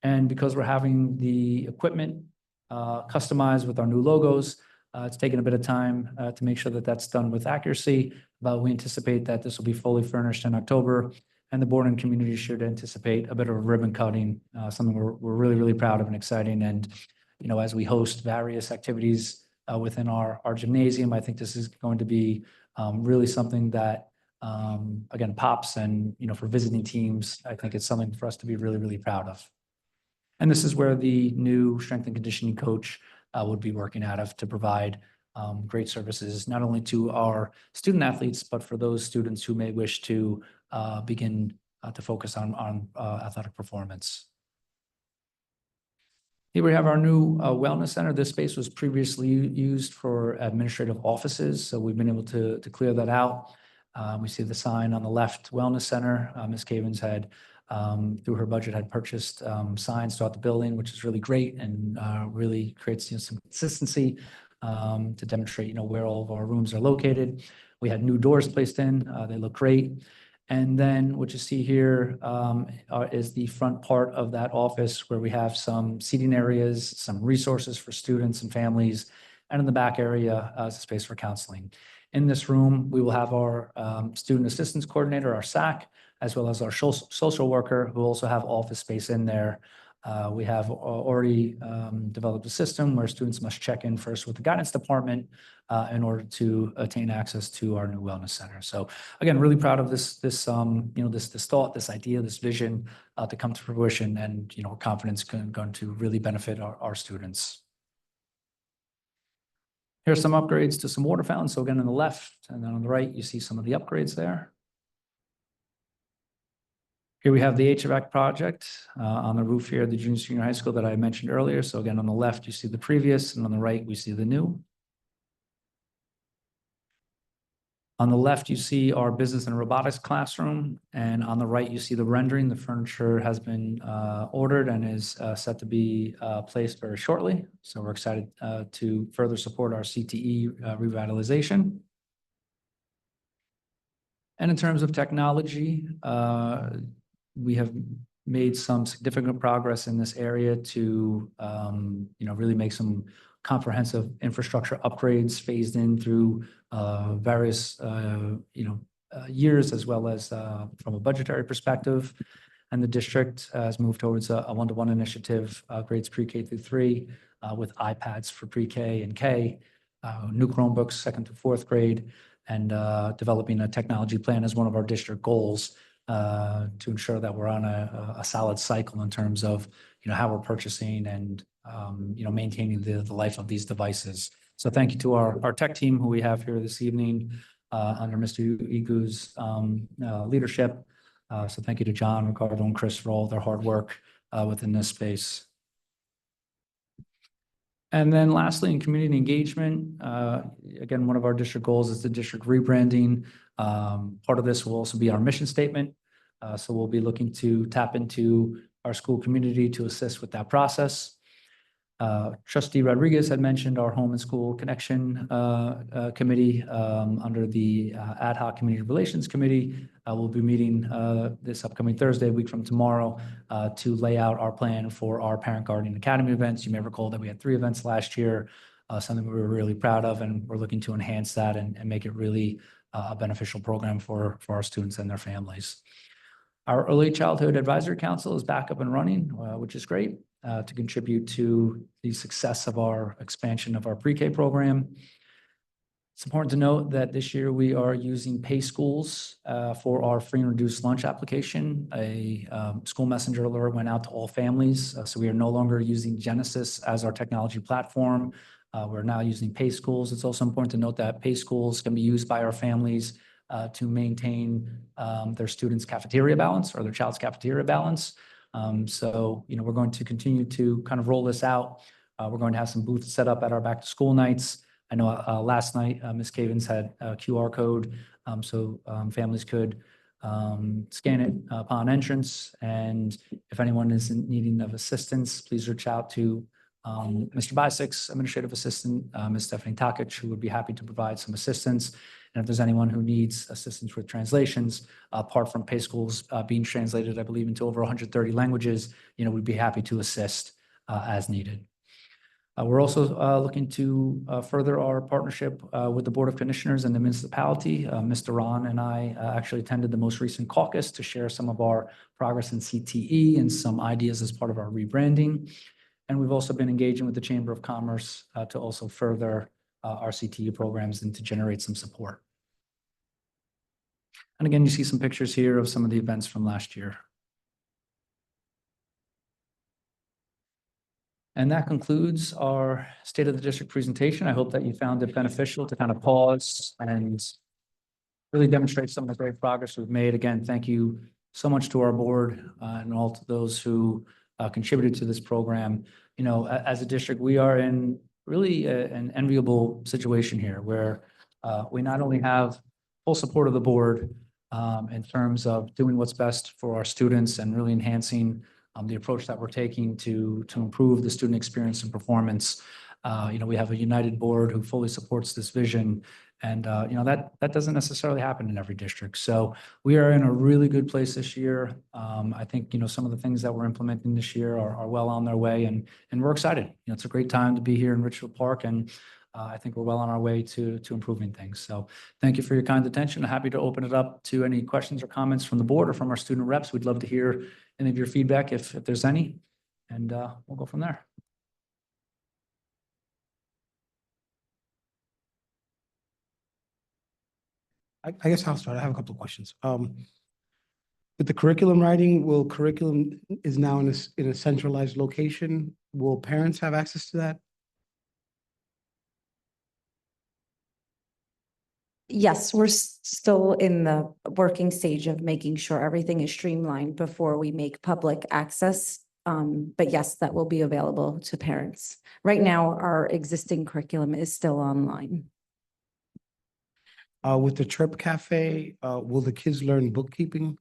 And because we're having the equipment customized with our new logos, it's taken a bit of time to make sure that that's done with accuracy, but we anticipate that this will be fully furnished in October, and the board and community should anticipate a bit of a ribbon cutting, something we're really, really proud of and exciting. And, as we host various activities within our gymnasium, I think this is going to be really something that, again, pops, and, for visiting teams, I think it's something for us to be really, really proud of. And this is where the new strength and conditioning coach would be working out of to provide great services, not only to our student athletes, but for those students who may wish to begin to focus on athletic performance. Here we have our new wellness center. This space was previously used for administrative offices, so we've been able to clear that out. We see the sign on the left, Wellness Center. Ms. Cavens had, through her budget, had purchased signs throughout the building, which is really great and really creates some consistency to demonstrate where all of our rooms are located. We had new doors placed in. They look great. And then what you see here is the front part of that office, where we have some seating areas, some resources for students and families, and in the back area is a space for counseling. In this room, we will have our student assistance coordinator, our SAC, as well as our social worker, who also have office space in there. We have already developed a system where students must check in first with the guidance department in order to attain access to our new wellness center. So again, really proud of this thought, this idea, this vision to come to fruition, and we're confident it's going to really benefit our students. Here's some upgrades to some water fountains. So again, on the left and then on the right, you see some of the upgrades there. Here we have the HVAC project on the roof here at the junior high school that I mentioned earlier. So again, on the left, you see the previous, and on the right, we see the new. On the left, you see our business and robotics classroom, and on the right, you see the rendering. The furniture has been ordered and is set to be placed very shortly. So we're excited to further support our CTE revitalization. And in terms of technology, we have made some significant progress in this area to, really make some comprehensive infrastructure upgrades phased in through various, years, as well as from a budgetary perspective. And the district has moved towards a one-to-one initiative, grades pre-K through 3, with iPads for pre-K and K, new Chromebooks, 2nd to 4th grade, and developing a technology plan as one of our district goals to ensure that we're on a solid cycle in terms of how we're purchasing and maintaining the life of these devices. So thank you to our tech team who we have here this evening under Mr. Igu's leadership. So thank you to John, Ricardo, and Chris for all their hard work within this space. And then lastly, in community engagement, again, one of our district goals is the district rebranding. Part of this will also be our mission statement. So we'll be looking to tap into our school community to assist with that process. Trustee Rodriguez had mentioned our Home and School Connection Committee under the Ad hoc Community Relations Committee. We'll be meeting this upcoming Thursday, a week from tomorrow, to lay out our plan for our Parent Guardian Academy events. You may recall that we had 3 events last year, something we were really proud of, and we're looking to enhance that and make it really a beneficial program for our students and their families. Our Early Childhood Advisory Council is back up and running, which is great, to contribute to the success of our expansion of our pre-K program. It's important to note that this year we are using Pay Schools for our free and reduced lunch application. A school messenger alert went out to all families, so we are no longer using Genesis as our technology platform. We're now using Pay Schools. It's also important to note that Pay Schools can be used by our families to maintain their students' cafeteria balance or their child's cafeteria balance. So, we're going to continue to kind of roll this out. We're going to have some booths set up at our back to school nights. I know last night, Ms. Cavens had a QR code, so families could scan it upon entrance. And if anyone is in needing of assistance, please reach out to Mr. Bisek's administrative assistant, Ms. Stephanie Takic, who would be happy to provide some assistance. And if there's anyone who needs assistance with translations, apart from Pay Schools being translated, I believe, into over 130 languages, we'd be happy to assist as needed. We're also looking to further our partnership with the Board of Commissioners and the municipality. Mr. Ron and I actually attended the most recent caucus to share some of our progress in CTE and some ideas as part of our rebranding. And we've also been engaging with the Chamber of Commerce to also further our CTE programs and to generate some support. And again, you see some pictures here of some of the events from last year. And that concludes our State of the District presentation. I hope that you found it beneficial to kind of pause and really demonstrate some of the great progress we've made. Again, thank you so much to our board and all to those who contributed to this program. As a district, we are in really an enviable situation here where we not only have full support of the board in terms of doing what's best for our students and really enhancing the approach that we're taking to improve the student experience and performance. We have a united board who fully supports this vision. And, that doesn't necessarily happen in every district. So we are in a really good place this year. I think, some of the things that we're implementing this year are well on their way, and we're excited. It's a great time to be here in Richfield Park, and I think we're well on our way to improving things. So thank you for your kind attention. I'm happy to open it up to any questions or comments from the board or from our student reps. We'd love to hear any of your feedback if there's any, and we'll go from there. I guess I'll start. I have a couple of questions. With the curriculum writing, curriculum is now in a centralized location? Will parents have access to that? Yes, we're still in the working stage of making sure everything is streamlined before we make public access. But yes, that will be available to parents. Right now, our existing curriculum is still online. With the Chirp Cafe, will the kids learn bookkeeping?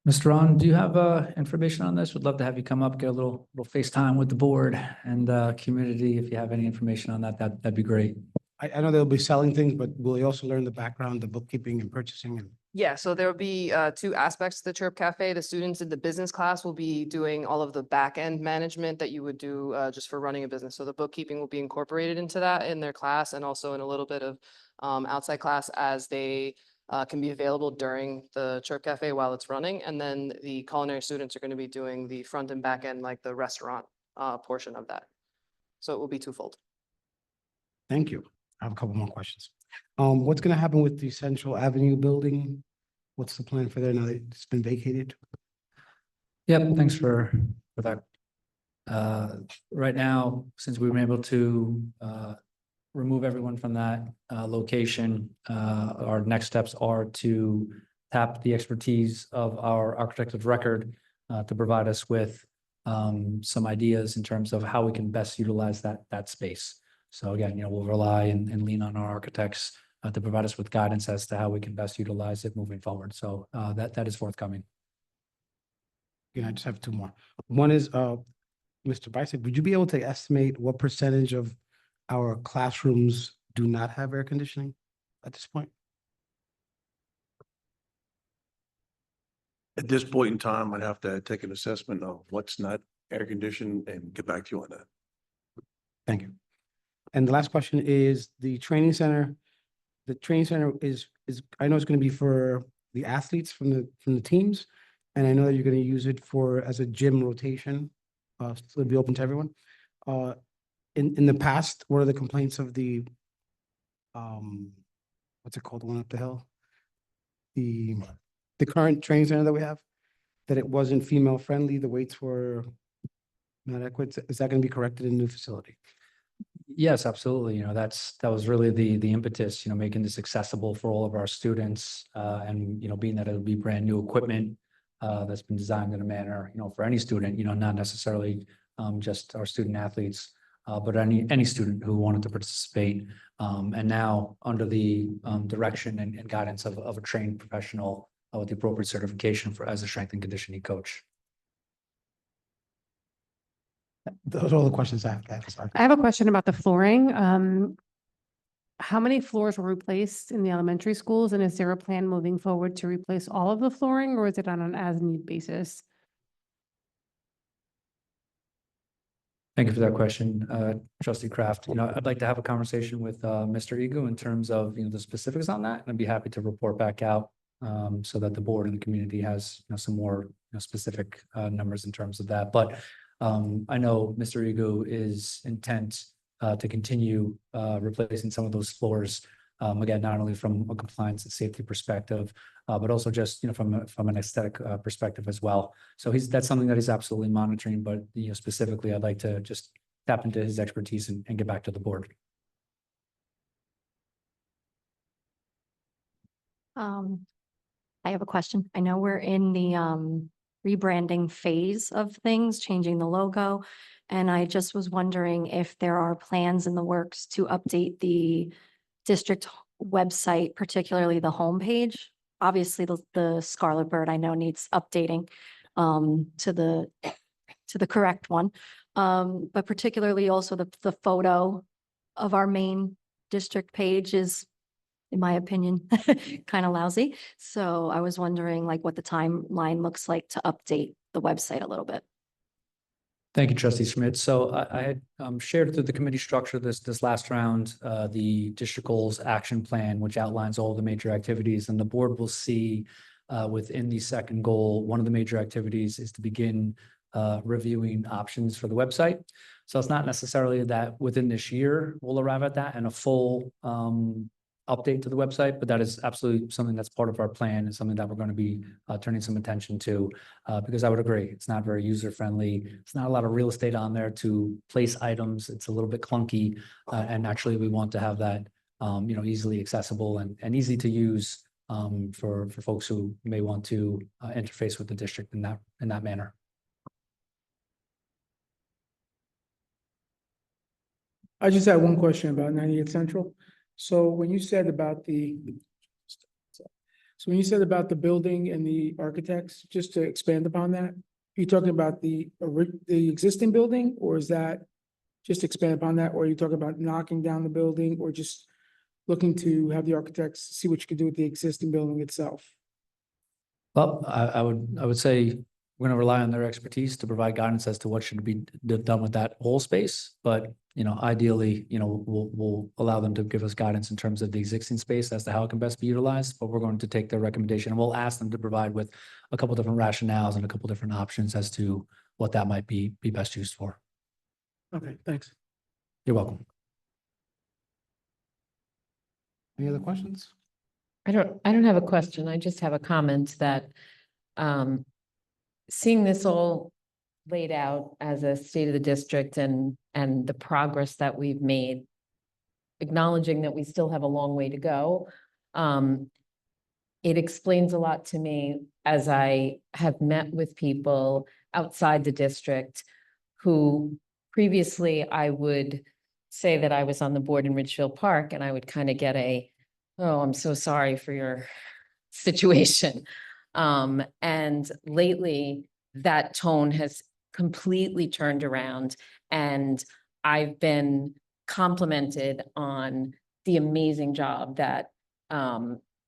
Mr. Ron, do you have information on this? Would love to have you come up, get a little FaceTime with the board and community. If you have any information on that'd be great. I know they'll be selling things, but will they also learn the background, the bookkeeping and purchasing? Yeah, so there will be 2 aspects to the Chirp Cafe. The students in the business class will be doing all of the back end management that you would do just for running a business. So the bookkeeping will be incorporated into that in their class, and also in a little bit of outside class as they can be available during the Chirp Cafe while it's running. And then the culinary students are going to be doing the front and back end, like the restaurant portion of that. So it will be twofold. Thank you. I have a couple more questions. What's going to happen with the Central Avenue building? What's the plan for there now that it's been vacated? Yep, thanks for that. Right now, since we were able to remove everyone from that location, our next steps are to tap the expertise of our architect of record to provide us with some ideas in terms of how we can best utilize that space. So again, we'll rely and lean on our architects to provide us with guidance as to how we can best utilize it moving forward. So that is forthcoming. Yeah, I just have two more. One is, Mr. Bicek, would you be able to estimate what percentage of our classrooms do not have air conditioning at this point? At this point in time, I'd have to take an assessment of what's not air conditioned and get back to you on that. Thank you. And the last question is the training center. The training center is, I know it's going to be for the athletes from the teams. And I know that you're going to use it as a gym rotation. So it'll be open to everyone. In the past, what are the complaints of the, what's it called, the one up the hill? The current training center that we have, that it wasn't female friendly, the weights were not adequate. Is that going to be corrected in the new facility? Yes, absolutely. That was really the impetus, making this accessible for all of our students. And, being that it'll be brand new equipment that's been designed in a manner, for any student, not necessarily just our student athletes, but any student who wanted to participate. And now under the direction and guidance of a trained professional with the appropriate certification as a strength and conditioning coach. Those are all the questions I have. Sorry. I have a question about the flooring. How many floors were replaced in the elementary schools? And is there a plan moving forward to replace all of the flooring, or is it on an as-need basis? Thank you for that question, Trustee Kraft. I'd like to have a conversation with Mr. Egu in terms of, the specifics on that, and I'd be happy to report back out so that the board and the community has, some more specific numbers in terms of that. But I know Mr. Egu is intent to continue replacing some of those floors. Again, not only from a compliance and safety perspective, but also just, from an aesthetic perspective as well. So that's something that he's absolutely monitoring, but, specifically, I'd like to just tap into his expertise and get back to the board. I have a question. I know we're in the rebranding phase of things, changing the logo. And I just was wondering if there are plans in the works to update the district website, particularly the homepage. Obviously, the Scarlet Bird I know needs updating to the correct one. But particularly also the photo of our main district page is, in my opinion, kind of lousy. So I was wondering what the timeline looks like to update the website a little bit. Thank you, Trustee Schmidt. So I had shared through the committee structure this last round, the district goals action plan, which outlines all the major activities, and the board will see within the second goal, one of the major activities is to begin reviewing options for the website. So it's not necessarily that within this year we'll arrive at that and a full update to the website, but that is absolutely something that's part of our plan and something that we're going to be turning some attention to, because I would agree, it's not very user-friendly. It's not a lot of real estate on there to place items. It's a little bit clunky, and actually we want to have that, easily accessible and easy to use for folks who may want to interface with the district in that manner. I just had one question about 98 Central. So when you said about the building and the architects, just to expand upon that, are you talking about the existing building, or is that just expand upon that, or are you talking about knocking down the building, or just looking to have the architects see what you could do with the existing building itself? Well, I would say we're going to rely on their expertise to provide guidance as to what should be done with that whole space. But, ideally, we'll allow them to give us guidance in terms of the existing space as to how it can best be utilized. But we're going to take their recommendation and we'll ask them to provide with a couple different rationales and a couple different options as to what that might be best used for. Okay, thanks. You're welcome. Any other questions? I don't have a question. I just have a comment that seeing this all laid out as a state of the district and the progress that we've made, acknowledging that we still have a long way to go, it explains a lot to me as I have met with people outside the district who previously I would say that I was on the board in Ridgefield Park and I would kind of get oh, I'm so sorry for your situation. And lately, that tone has completely turned around, and I've been complimented on the amazing job that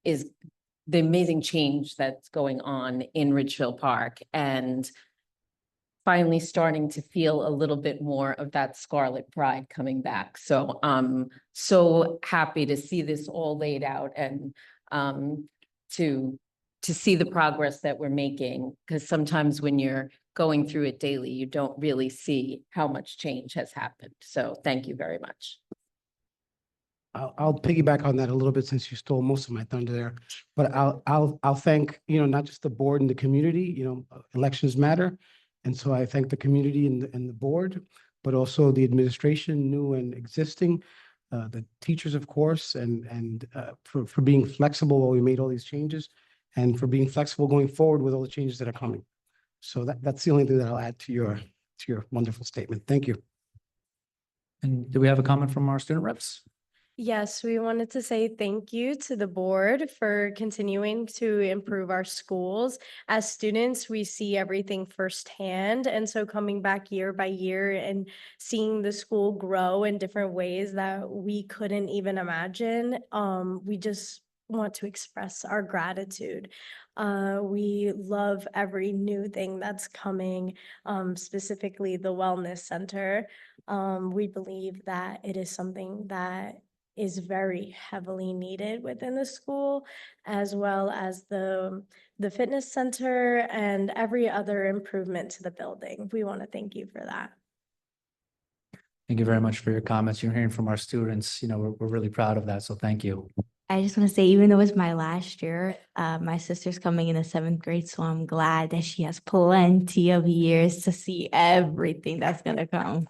is the amazing change that's going on in Ridgefield Park, and finally starting to feel a little bit more of that Scarlet pride coming back. So I'm so happy to see this all laid out and to see the progress that we're making, because sometimes when you're going through it daily, you don't really see how much change has happened. So thank you very much. I'll piggyback on that a little bit since you stole most of my thunder there. But I'll thank, not just the board and the community, elections matter. And so I thank the community and the board, but also the administration, new and existing, the teachers, of course, and for being flexible while we made all these changes, and for being flexible going forward with all the changes that are coming. So that's the only thing that I'll add to your wonderful statement. Thank you. And do we have a comment from our student reps? Yes, we wanted to say thank you to the board for continuing to improve our schools. As students, we see everything firsthand. And so coming back year by year and seeing the school grow in different ways that we couldn't even imagine, we just want to express our gratitude. We love every new thing that's coming, specifically the wellness center. We believe that it is something that is very heavily needed within the school, as well as the fitness center and every other improvement to the building. We want to thank you for that. Thank you very much for your comments. You're hearing from our students. We're really proud of that. So thank you. I just want to say, even though it's my last year, my sister's coming in the 7th grade, so I'm glad that she has plenty of years to see everything that's gonna come.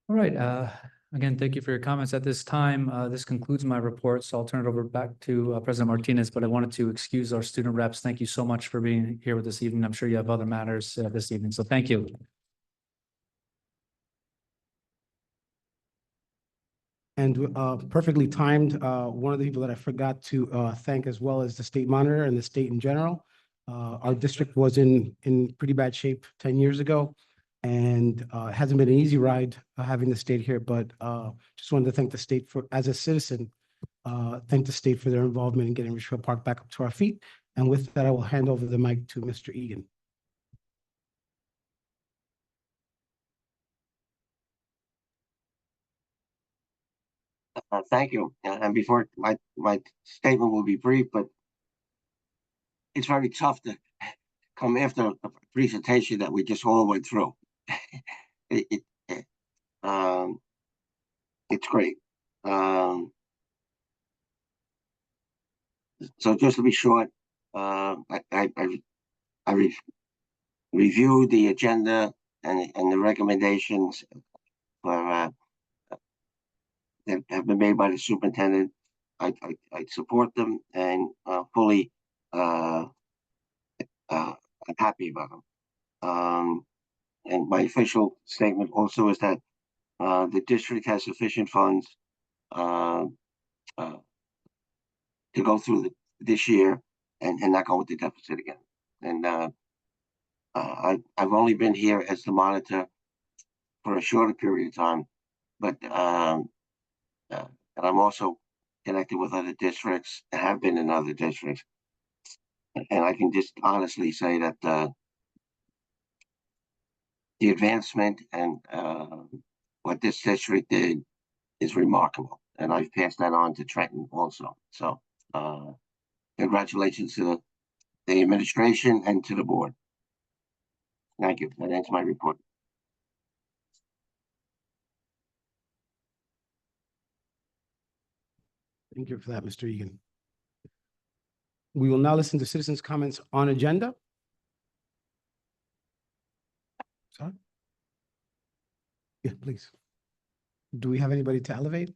All right. Again, thank you for your comments at this time. This concludes my report, so I'll turn it over back to President Martinez, but I wanted to excuse our student reps. Thank you so much for being here with this evening. I'm sure you have other matters this evening, so thank you. And perfectly timed, one of the people that I forgot to thank as well as the state monitor and the state in general. Our district was in pretty bad shape 10 years ago. And it hasn't been an easy ride having the state here, but just wanted to thank the state for, as a citizen, thank the state for their involvement in getting Ridgefield Park back up to our feet. And with that, I will hand over the mic to Mr. Egan. Thank you. And before my statement will be brief, but it's very tough to come after a presentation that we just all went through. It's great. So just to be short, I reviewed the agenda and the recommendations for that have been made by the superintendent. I support them and fully I'm happy about them. And my official statement also is that the district has sufficient funds to go through this year and not go into deficit again. And I've only been here as the monitor for a shorter period of time, but and I'm also connected with other districts, have been in other districts. And I can just honestly say that the advancement and what this district did is remarkable. And I've passed that on to Trenton also. So congratulations to the administration and to the board. Thank you. That ends my report. Thank you for that, Mr. Egan. We will now listen to citizens' comments on agenda. Sorry? Yeah, please. Do we have anybody to elevate?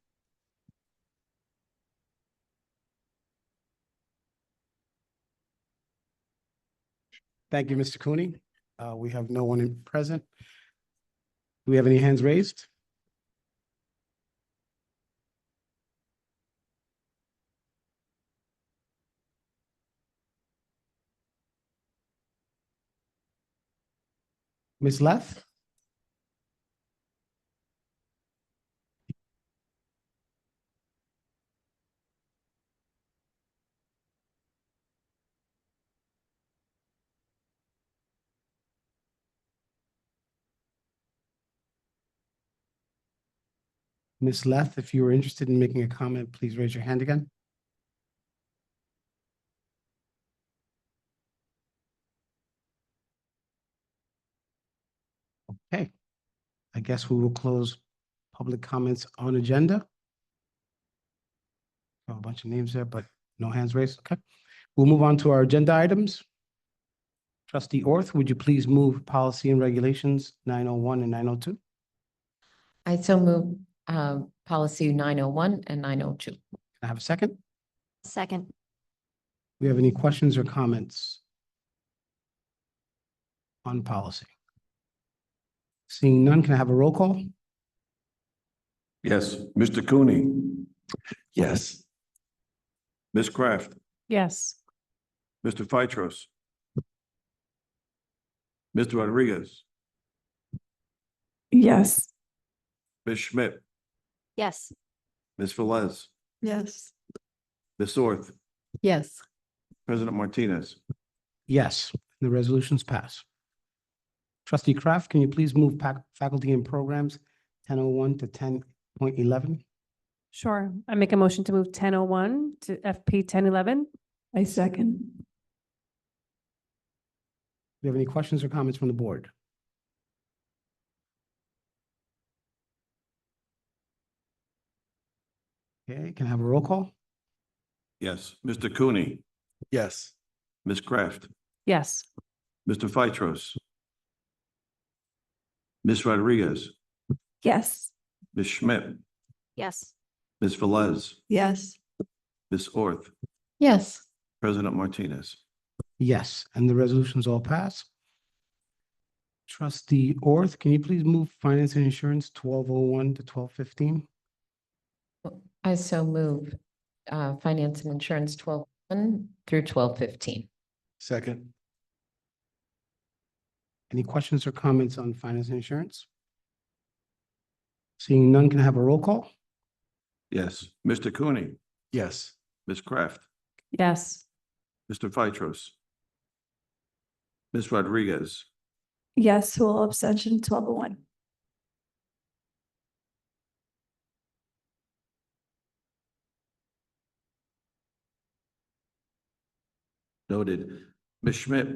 Thank you, Mr. Cooney. We have no one present. Do we have any hands raised? Ms. Leth? Ms. Leth, if you were interested in making a comment, please raise your hand again. Okay, I guess we will close public comments on agenda. Have a bunch of names there, but no hands raised. Okay, we'll move on to our agenda items. Trustee Orth, would you please move policy and regulations 901 and 902? I so move policy 901 and 902. Can I have a second? Second. We have any questions or comments on policy? Seeing none, can I have a roll call? Yes. Mr. Cooney, Yes. Ms. Kraft, Yes. Mr. Phytros, Mr. Rodriguez, Yes. Ms. Schmidt, Yes. Ms. Velez, Yes. Ms. Orth, Yes. President Martinez. Yes, the resolutions pass. Trustee Kraft, can you please move faculty and programs 1001 to 10.11? Sure. I make a motion to move 1001 to FP 1011. I second. Do you have any questions or comments from the board? Okay, can I have a roll call? Yes. Mr. Cooney, Yes. Ms. Kraft, Yes. Mr. Phytros, Ms. Rodriguez, Yes. Ms. Schmidt, Yes. Ms. Velez, Yes. Ms. Orth, Yes. President Martinez. Yes, and the resolutions all pass. Trustee Orth, can you please move finance and insurance 1201 to 1215? I so move finance and insurance 12 through 1215. Second. Any questions or comments on finance and insurance? Seeing none, can I have a roll call? Yes. Mr. Cooney, Yes. Ms. Kraft, Yes. Mr. Phytros, Ms. Rodriguez, Yes, to all abstention, 1201. noted. Ms. Schmidt,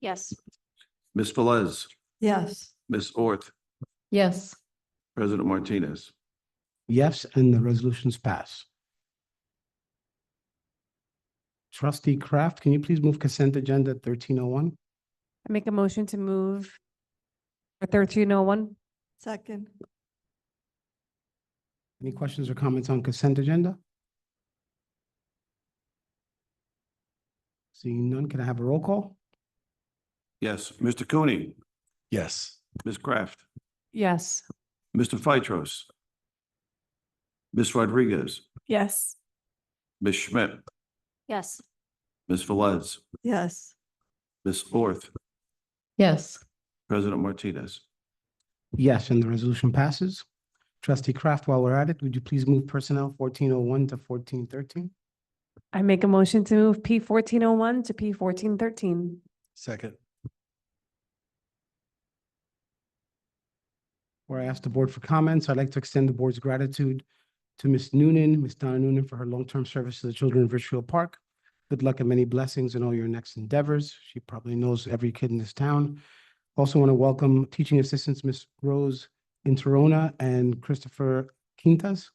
Yes. Ms. Velez, Yes. Ms. Orth, Yes. President Martinez. Yes, and the resolutions pass. Trustee Kraft, can you please move consent agenda 1301? I make a motion to move 1301. Second. Any questions or comments on consent agenda? Seeing none, can I have a roll call? Yes. Mr. Cooney, Yes. Ms. Kraft, Yes. Mr. Phytros, Ms. Rodriguez, Yes. Ms. Schmidt, Yes. Ms. Velez, Yes. Ms. Orth, Yes. President Martinez. Yes, and the resolution passes. Trustee Kraft, while we're at it, would you please move personnel 1401 to 1413? I make a motion to move P 1401 to P 1413. Second. Where I ask the board for comments, I'd like to extend the board's gratitude to Ms. Noonan, Ms. Donna Noonan, for her long-term service to the children of Richfield Park. Good luck and many blessings in all your next endeavors. She probably knows every kid in this town. Also want to welcome teaching assistants, Ms. Rose Interona and Christopher Quintas.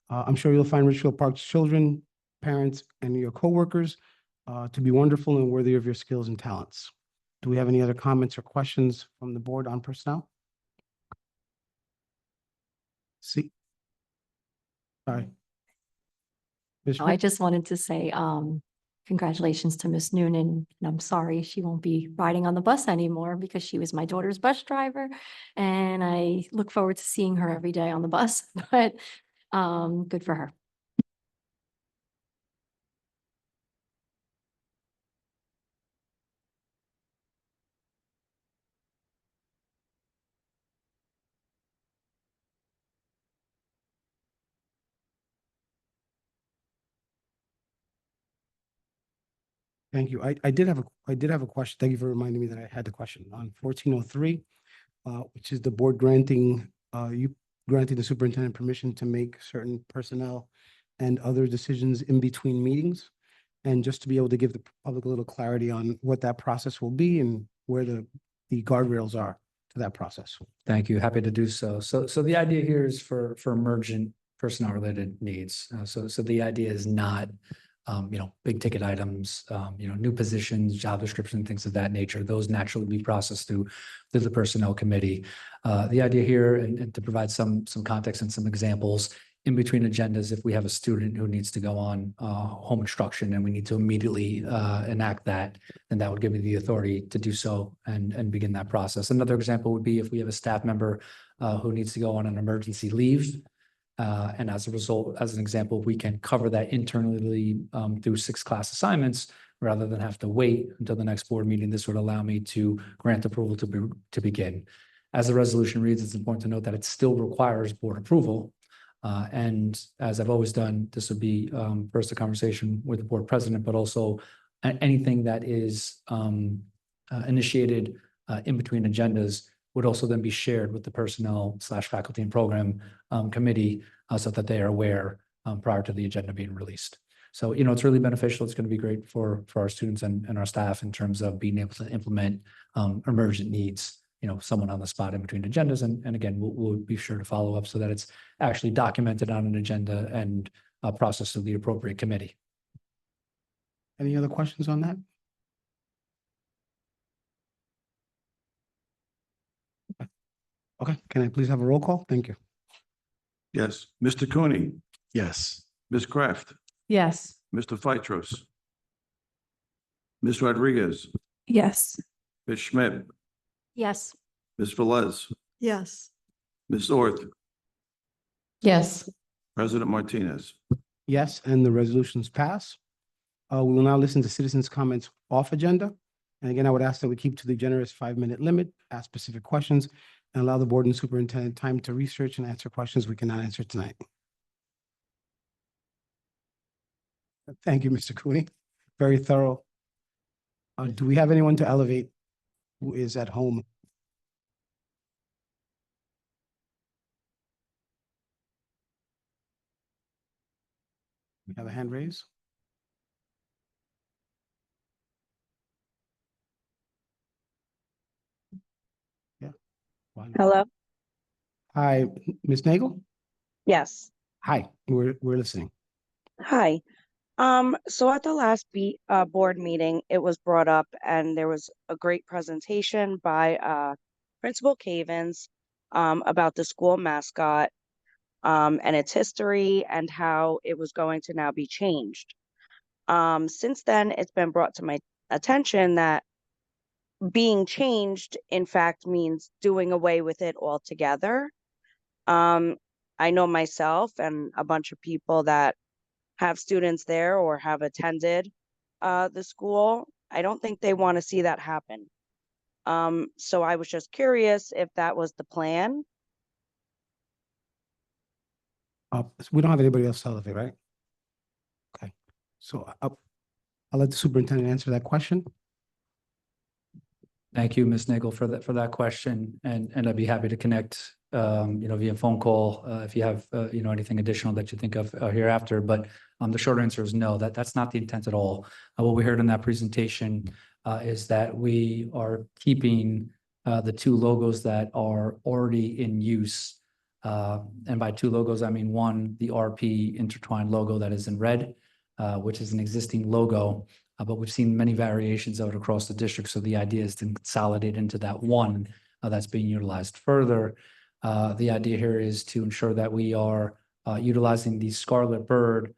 I'm sure you'll find Richfield Park's children, parents, and your coworkers to be wonderful and worthy of your skills and talents. Do we have any other comments or questions from the board on personnel? See? Sorry. Ms. I Schmidt? just wanted to say, congratulations to Miss Noonan. And I'm sorry she won't be riding on the bus anymore because she was my daughter's bus driver. And I look forward to seeing her every day on the bus, but good for her. Thank you. I did have a question. Thank you for reminding me that I had the question on 1403, which is the board granting the superintendent permission to make certain personnel and other decisions in between meetings. And just to be able to give the public a little clarity on what that process will be and where the guardrails are to that process. Thank you. Happy to do so. So the idea here is for emergent personnel related needs. So the idea is not, big ticket items, new positions, job description, things of that nature. Those naturally be processed through the personnel committee. The idea here, and to provide some context and some examples, in between agendas, if we have a student who needs to go on home instruction and we need to immediately enact that, then that would give me the authority to do so and begin that process. Another example would be if we have a staff member who needs to go on an emergency leave. And as a result, as an example, we can cover that internally through 6 class assignments rather than have to wait until the next board meeting. This would allow me to grant approval to begin. As the resolution reads, it's important to note that it still requires board approval. And as I've always done, this would be first a conversation with the board president, but also anything that is initiated in between agendas would also then be shared with the personnel/faculty and program committee so that they are aware prior to the agenda being released. So, it's really beneficial. It's going to be great for our students and our staff in terms of being able to implement emergent needs. Someone on the spot in between agendas. And again, we'll be sure to follow up so that it's actually documented on an agenda and processed through the appropriate committee. Any other questions on that? Okay, can I please have a roll call? Thank you. Yes, Mr. Cooney, Yes. Ms. Kraft, Yes. Mr. Phytros, Ms. Rodriguez, Yes. Ms. Schmidt, Yes. Ms. Velez, Yes. Ms. Orth, Yes. President Martinez. Yes, and the resolutions pass. We will now listen to citizens' comments off agenda. And again, I would ask that we keep to the generous 5-minute limit, ask specific questions, and allow the board and superintendent time to research and answer questions we cannot answer tonight. Thank you, Mr. Cooney. Very thorough. Do we have anyone to elevate who is at home? We have a hand raised. Yeah. Hello? Hi, Ms. Nagel? Yes. Hi, we're listening. Hi. So at the last board meeting, it was brought up and there was a great presentation by Principal Cavens about the school mascot and its history and how it was going to now be changed. Since then, it's been brought to my attention that being changed, in fact, means doing away with it altogether. I know myself and a bunch of people that have students there or have attended the school. I don't think they want to see that happen. So I was just curious if that was the plan. We don't have anybody else to elevate, right? Okay, so I'll let the superintendent answer that question. Thank you, Ms. Nagel, for that question, and I'd be happy to connect, via phone call if you have, anything additional that you think of hereafter. But the short answer is no. That's not the intent at all. What we heard in that presentation is that we are keeping the 2 logos that are already in use. And by 2 logos, I mean 1, the RP intertwined logo that is in red, which is an existing logo. But we've seen many variations of it across the district. So the idea is to consolidate into that one that's being utilized further. The idea here is to ensure that we are utilizing the scarlet bird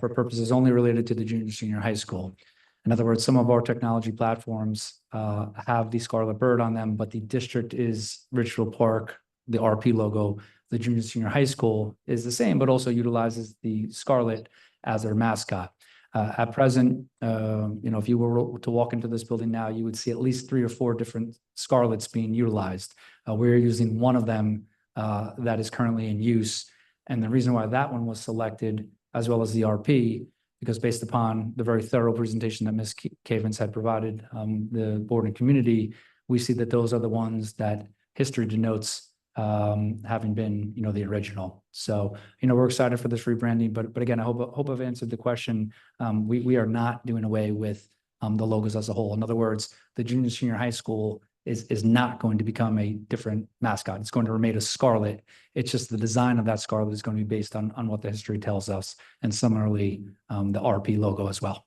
for purposes only related to the junior senior high school. In other words, some of our technology platforms have the scarlet bird on them, but the district is Richfield Park, the RP logo. The junior senior high school is the same, but also utilizes the scarlet as their mascot. At present, if you were to walk into this building now, you would see at least 3 or 4 different scarlets being utilized. We're using one of them that is currently in use. And the reason why that one was selected, as well as the RP, because based upon the very thorough presentation that Ms. Cavens had provided, the board and community, we see that those are the ones that history denotes having been, the original. So, we're excited for this rebranding, but again, I hope I've answered the question. We are not doing away with the logos as a whole. In other words, the junior, senior high school is not going to become a different mascot. It's going to remain a scarlet. It's just the design of that scarlet is going to be based on what the history tells us, and similarly, the RP logo as well.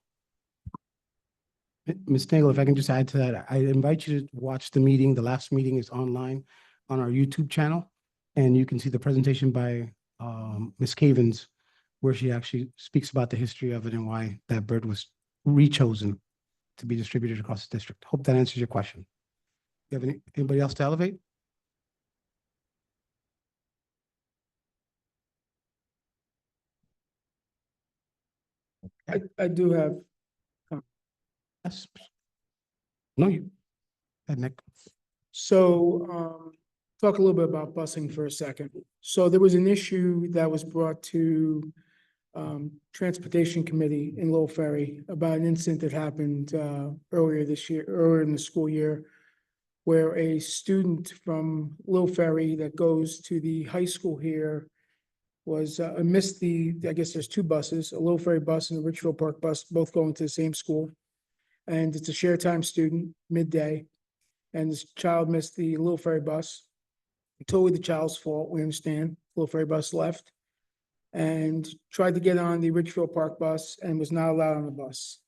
Ms. Nagel, if I can just add to that, I invite you to watch the meeting. The last meeting is online on our YouTube channel, and you can see the presentation by Ms. Cavens, where she actually speaks about the history of it and why that bird was rechosen to be distributed across the district. Hope that answers your question. You have anybody else to elevate? I do have, Yes. No, you. Nick. so, talk a little bit about busing for a second. So there was an issue that was brought to Transportation Committee in Lowell Ferry about an incident that happened earlier in the school year, where a student from Lowell Ferry that goes to the high school here was missed I guess there's two buses, a Lowell Ferry bus and a Richfield Park bus, both going to the same school. And it's a shared time student, midday, and this child missed the Lowell Ferry bus. Totally the child's fault, we understand. Lowell Ferry bus left and tried to get on the Richfield Park bus and was not allowed on the bus.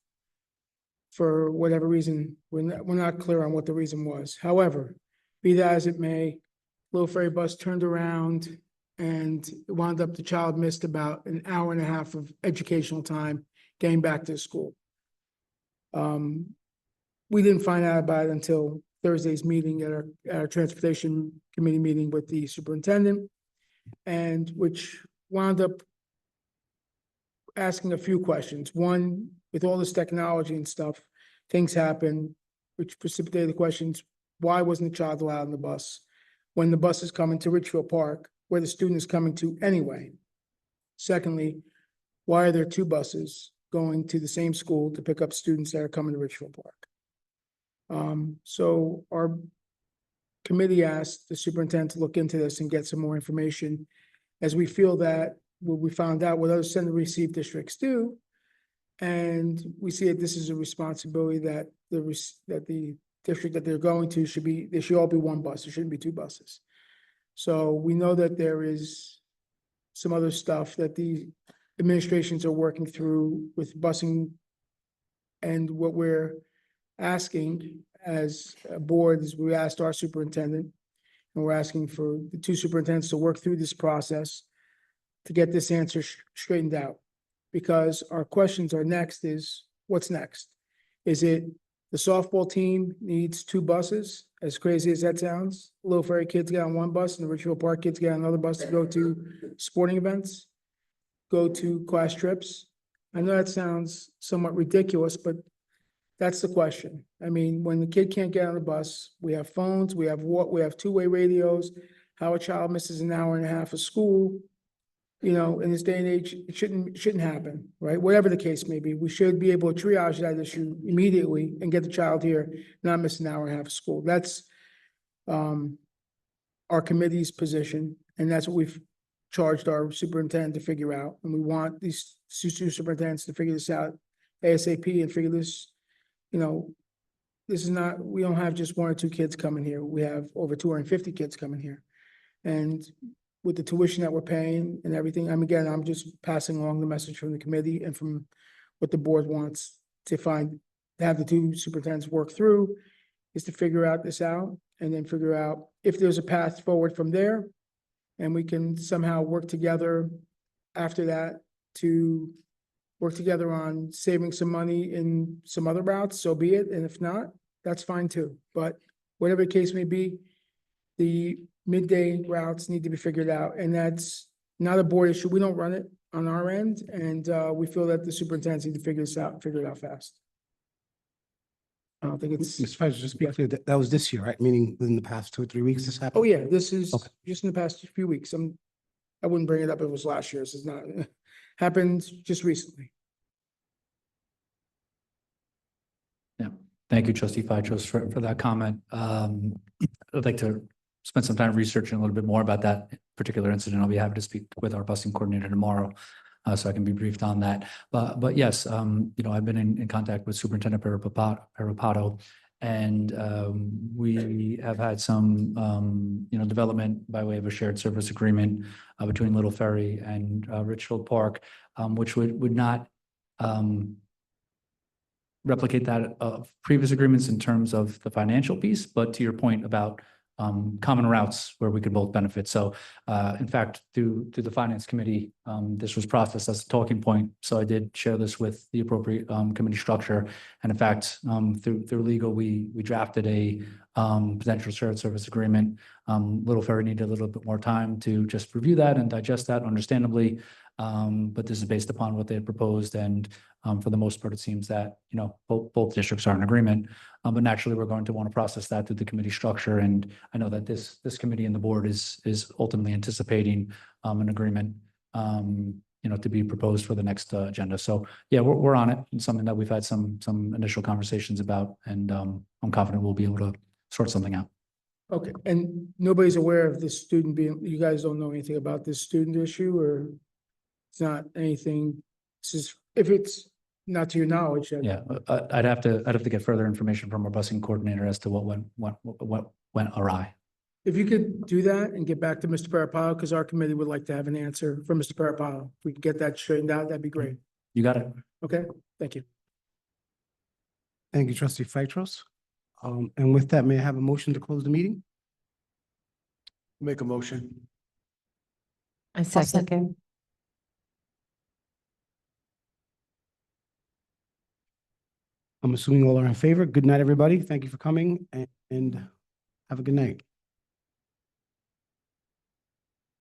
For whatever reason, we're not clear on what the reason was. However, be that as it may, Lowell Ferry bus turned around and it wound up the child missed about an hour and a half of educational time getting back to school. We didn't find out about it until Thursday's meeting at our Transportation Committee meeting with the superintendent, and which wound up asking a few questions. One, with all this technology and stuff, things happen, which precipitated the questions, why wasn't the child allowed on the bus when the bus is coming to Richfield Park, where the student is coming to anyway? Secondly, why are there two buses going to the same school to pick up students that are coming to Richfield Park? So our committee asked the superintendent to look into this and get some more information, as we feel that we found out what other send and receive districts do. And we see that this is a responsibility that the district that they're going to there should all be one bus. There shouldn't be two buses. So we know that there is some other stuff that the administrations are working through with busing. And what we're asking as a board is we asked our superintendent, and we're asking for the two superintendents to work through this process to get this answer straightened out. Because our questions are next is, what's next? Is it the softball team needs two buses? As crazy as that sounds, Lowell Ferry kids get on one bus and the Richfield Park kids get on another bus to go to sporting events, go to class trips. I know that sounds somewhat ridiculous, but that's the question. I mean, when the kid can't get on the bus, we have phones, we have two-way radios. How a child misses an hour and a half of school, in this day and age, it shouldn't happen, right? Whatever the case may be, we should be able to triage that issue immediately and get the child here, not miss an hour and a half of school. That's our committee's position, and that's what we've charged our superintendent to figure out. And we want these two superintendents to figure this out ASAP and figure this, this is not, we don't have just one or two kids coming here. We have over 250 kids coming here. And with the tuition that we're paying and everything, I'm just passing along the message from the committee and from what the board wants to have the two superintendents work through, is to figure out this out and then figure out if there's a path forward from there. And we can somehow work together after that to work together on saving some money in some other routes, so be it. And if not, that's fine too. But whatever the case may be, the midday routes need to be figured out, and that's not a board issue. We don't run it on our end, and we feel that the superintendents need to figure it out fast. I don't think it's. Mr. President, just be clear, that was this year, right? Meaning within the past 2 or 3 weeks this happened? Oh, yeah, this is Okay. just in the past few weeks. I wouldn't bring it up if it was last year. This is not, happened just recently. Thank you, trustee Phytros, for that comment. I'd like to spend some time researching a little bit more about that particular incident. I'll be happy to speak with our busing coordinator tomorrow, so I can be briefed on that. But yes, I've been in contact with Superintendent Parapato, and we have had some, development by way of a shared service agreement between Little Ferry and Richfield Park, which would not replicate that of previous agreements in terms of the financial piece, but to your point about common routes where we could both benefit. So in fact, through the finance committee, this was processed as a talking point. So I did share this with the appropriate committee structure. And in fact, through legal, we drafted a potential shared service agreement. Little Ferry needed a little bit more time to just review that and digest that, understandably. But this is based upon what they had proposed, and for the most part, it seems that, both districts are in agreement. But naturally, we're going to want to process that through the committee structure, and I know that this committee and the board is ultimately anticipating an agreement, to be proposed for the next agenda. So yeah, we're on it. It's something that we've had some initial conversations about, and I'm confident we'll be able to sort something out. Okay, and nobody's aware of this student being, you guys don't know anything about this student issue, or it's not anything, this is, if it's not to your knowledge. Yeah, I'd have to get further information from our busing coordinator as to what went awry. If you could do that and get back to Mr. Parapano, because our committee would like to have an answer from Mr. Parapano. If we could get that straightened out, that'd be great. You got it. Okay, thank you. Thank you, trustee Phytros. And with that, may I have a motion to close the meeting? Make a motion. I I'll second. second. I'm assuming all are in favor. Good night, everybody. Thank you for coming, and have a good night.